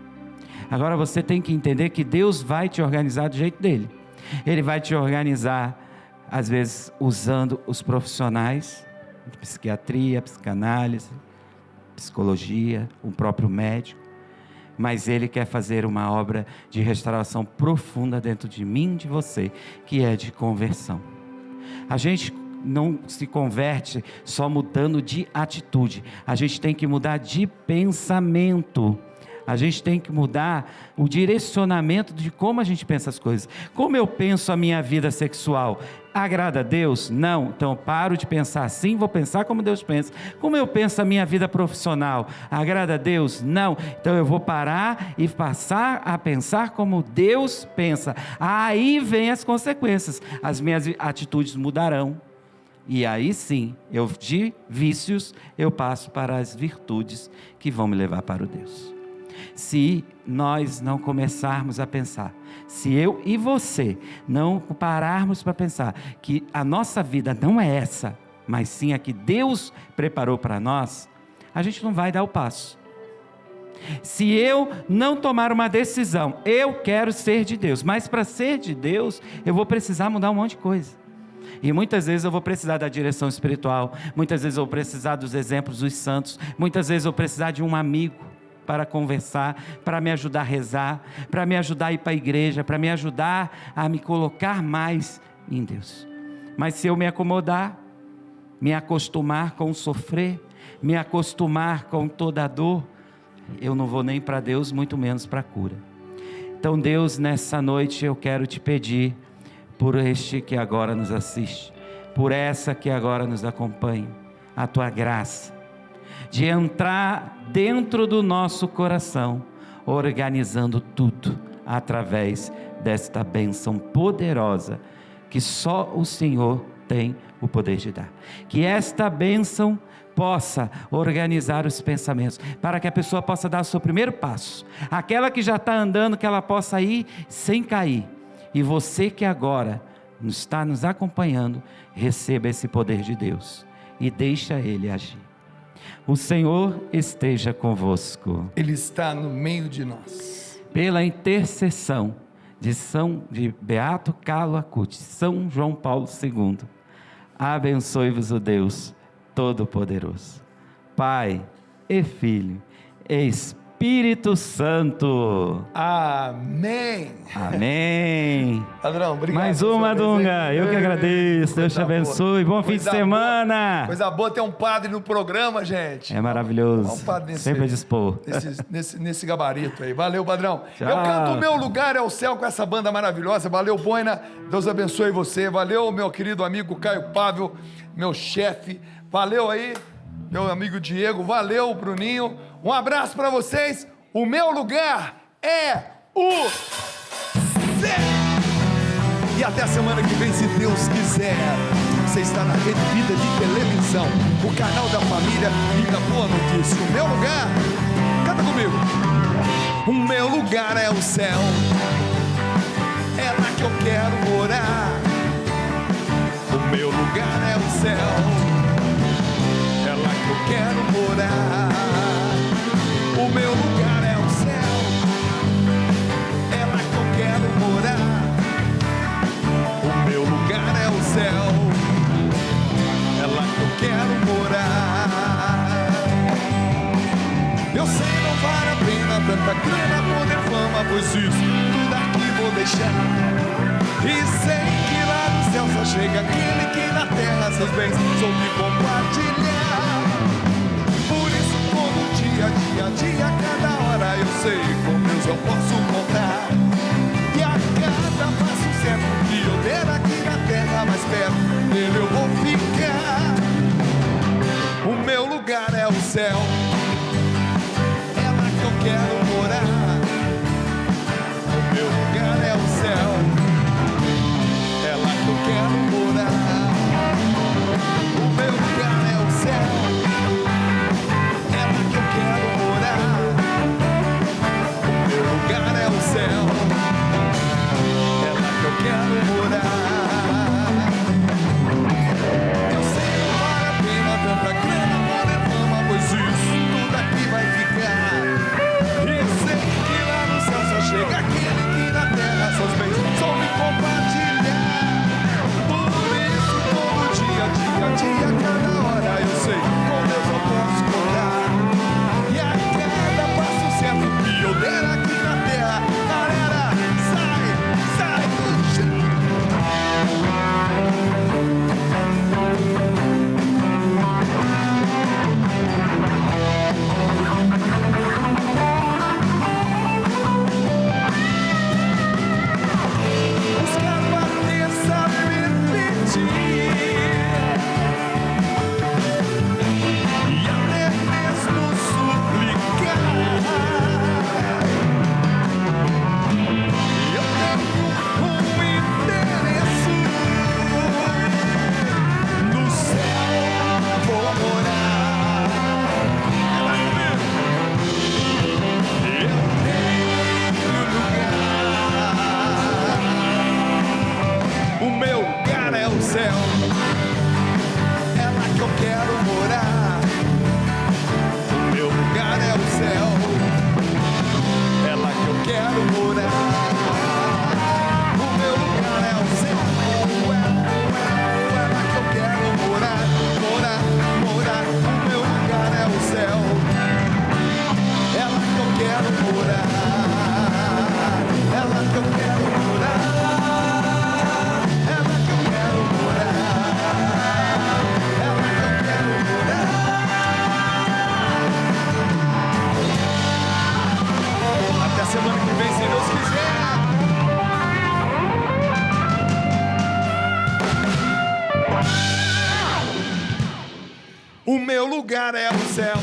Agora você tem que entender que Deus vai te organizar do jeito dele. Ele vai te organizar, às vezes, usando os profissionais de psiquiatria, psicanálise, psicologia, o próprio médico. Mas Ele quer fazer uma obra de restauração profunda dentro de mim e de você, que é de conversão. A gente não se converte só mudando de atitude. A gente tem que mudar de pensamento. A gente tem que mudar o direcionamento de como a gente pensa as coisas. Como eu penso a minha vida sexual? Agrada a Deus? Não. Então eu paro de pensar assim, vou pensar como Deus pensa. Como eu penso a minha vida profissional? Agrada a Deus? Não. Então eu vou parar e passar a pensar como Deus pensa. Aí vem as consequências. As minhas atitudes mudarão. E aí sim, eu de vícios, eu passo para as virtudes que vão me levar para o Deus. Se nós não começarmos a pensar, se eu e você não pararmos para pensar que a nossa vida não é essa, mas sim a que Deus preparou para nós, a gente não vai dar o passo. Se eu não tomar uma decisão, eu quero ser de Deus, mas para ser de Deus, eu vou precisar mudar um monte de coisa. E muitas vezes eu vou precisar da direção espiritual, muitas vezes eu vou precisar dos exemplos dos santos, muitas vezes eu vou precisar de um amigo para conversar, para me ajudar a rezar, para me ajudar a ir para a igreja, para me ajudar a me colocar mais em Deus. Mas se eu me acomodar, me acostumar com o sofrer, me acostumar com toda a dor, eu não vou nem para Deus, muito menos para a cura. Então Deus, nessa noite eu quero te pedir, por este que agora nos assiste, por essa que agora nos acompanha, a tua graça, de entrar dentro do nosso coração, organizando tudo através desta bênção poderosa que só o Senhor tem o poder de dar. Que esta bênção possa organizar os pensamentos, para que a pessoa possa dar o seu primeiro passo. Aquela que já está andando, que ela possa ir sem cair. E você que agora está nos acompanhando, receba esse poder de Deus e deixa Ele agir. O Senhor esteja convosco. Ele está no meio de nós. Pela intercessão de Beato Carlo Acutis, São João Paulo II, abençoe-vos o Deus Todo-Poderoso, Pai e Filho e Espírito Espírito Santo. Amém. Amém. Padrão, obrigado. Mais uma, Dunga. Eu que agradeço. Deus te Coisa abençoe. Bom fim de Coisa semana. Coisa boa ter um padre no programa, gente. É maravilhoso. Um padre Sempre a dispor. nesse gabarito aí. Valeu, padrão. Tchau. Eu canto O Meu Lugar é o Céu com essa banda maravilhosa. Valeu, Boina. Deus abençoe você. Valeu, meu querido amigo Caio Pável, meu chefe. Valeu aí, meu amigo Diego. Valeu, Bruninho. Um abraço pra vocês. O meu lugar é o céu. E até a semana que vem, se Deus quiser. Você está na Rede Vida de Televisão, o canal da família e da boa notícia. O meu lugar, canta comigo. O meu lugar é o céu, é lá que eu quero morar. O meu lugar é o céu, é lá que eu quero morar. O meu lugar é o céu, é lá que eu quero morar. O meu lugar é o céu, é lá que eu quero morar. Eu sei, não vale a pena tanta grana, poder, fama, pois isso tudo aqui vou deixar. E sei que lá no céu só chega aquele que na terra seus bens soube compartilhar. Por isso todo dia, cada hora eu sei com Deus eu posso contar. E a cada passo certo que eu der aqui na terra, mais perto dele eu vou ficar. O meu lugar é o céu, é lá que eu quero morar. O meu lugar é o céu, é lá que eu quero morar. O meu lugar é o céu, é lá que eu quero morar. O meu lugar é o céu, é lá que eu quero morar. Eu sei que não vale a pena tanta grana, poder, fama, pois isso tudo aqui vai ficar. E sei que lá no céu só chega aquele que na terra seus bens soube compartilhar. Por isso todo dia, cada hora eu sei com Deus eu posso contar. E a cada passo certo que eu der aqui na terra, galera, sai do chão. Buscar, bater, saber pedir, e até mesmo suplicar. Eu tenho um endereço, no céu vou morar. Eu tenho lugar, o meu lugar é o céu, é lá que eu quero morar. O meu lugar é o céu, é lá que eu quero morar. O meu lugar é o céu, é lá que eu quero morar. O meu lugar é o céu, é lá que eu quero morar. É lá que eu quero morar. É lá que eu quero morar. É lá que eu quero morar. Até semana que vem, se Deus quiser. O meu lugar é o céu.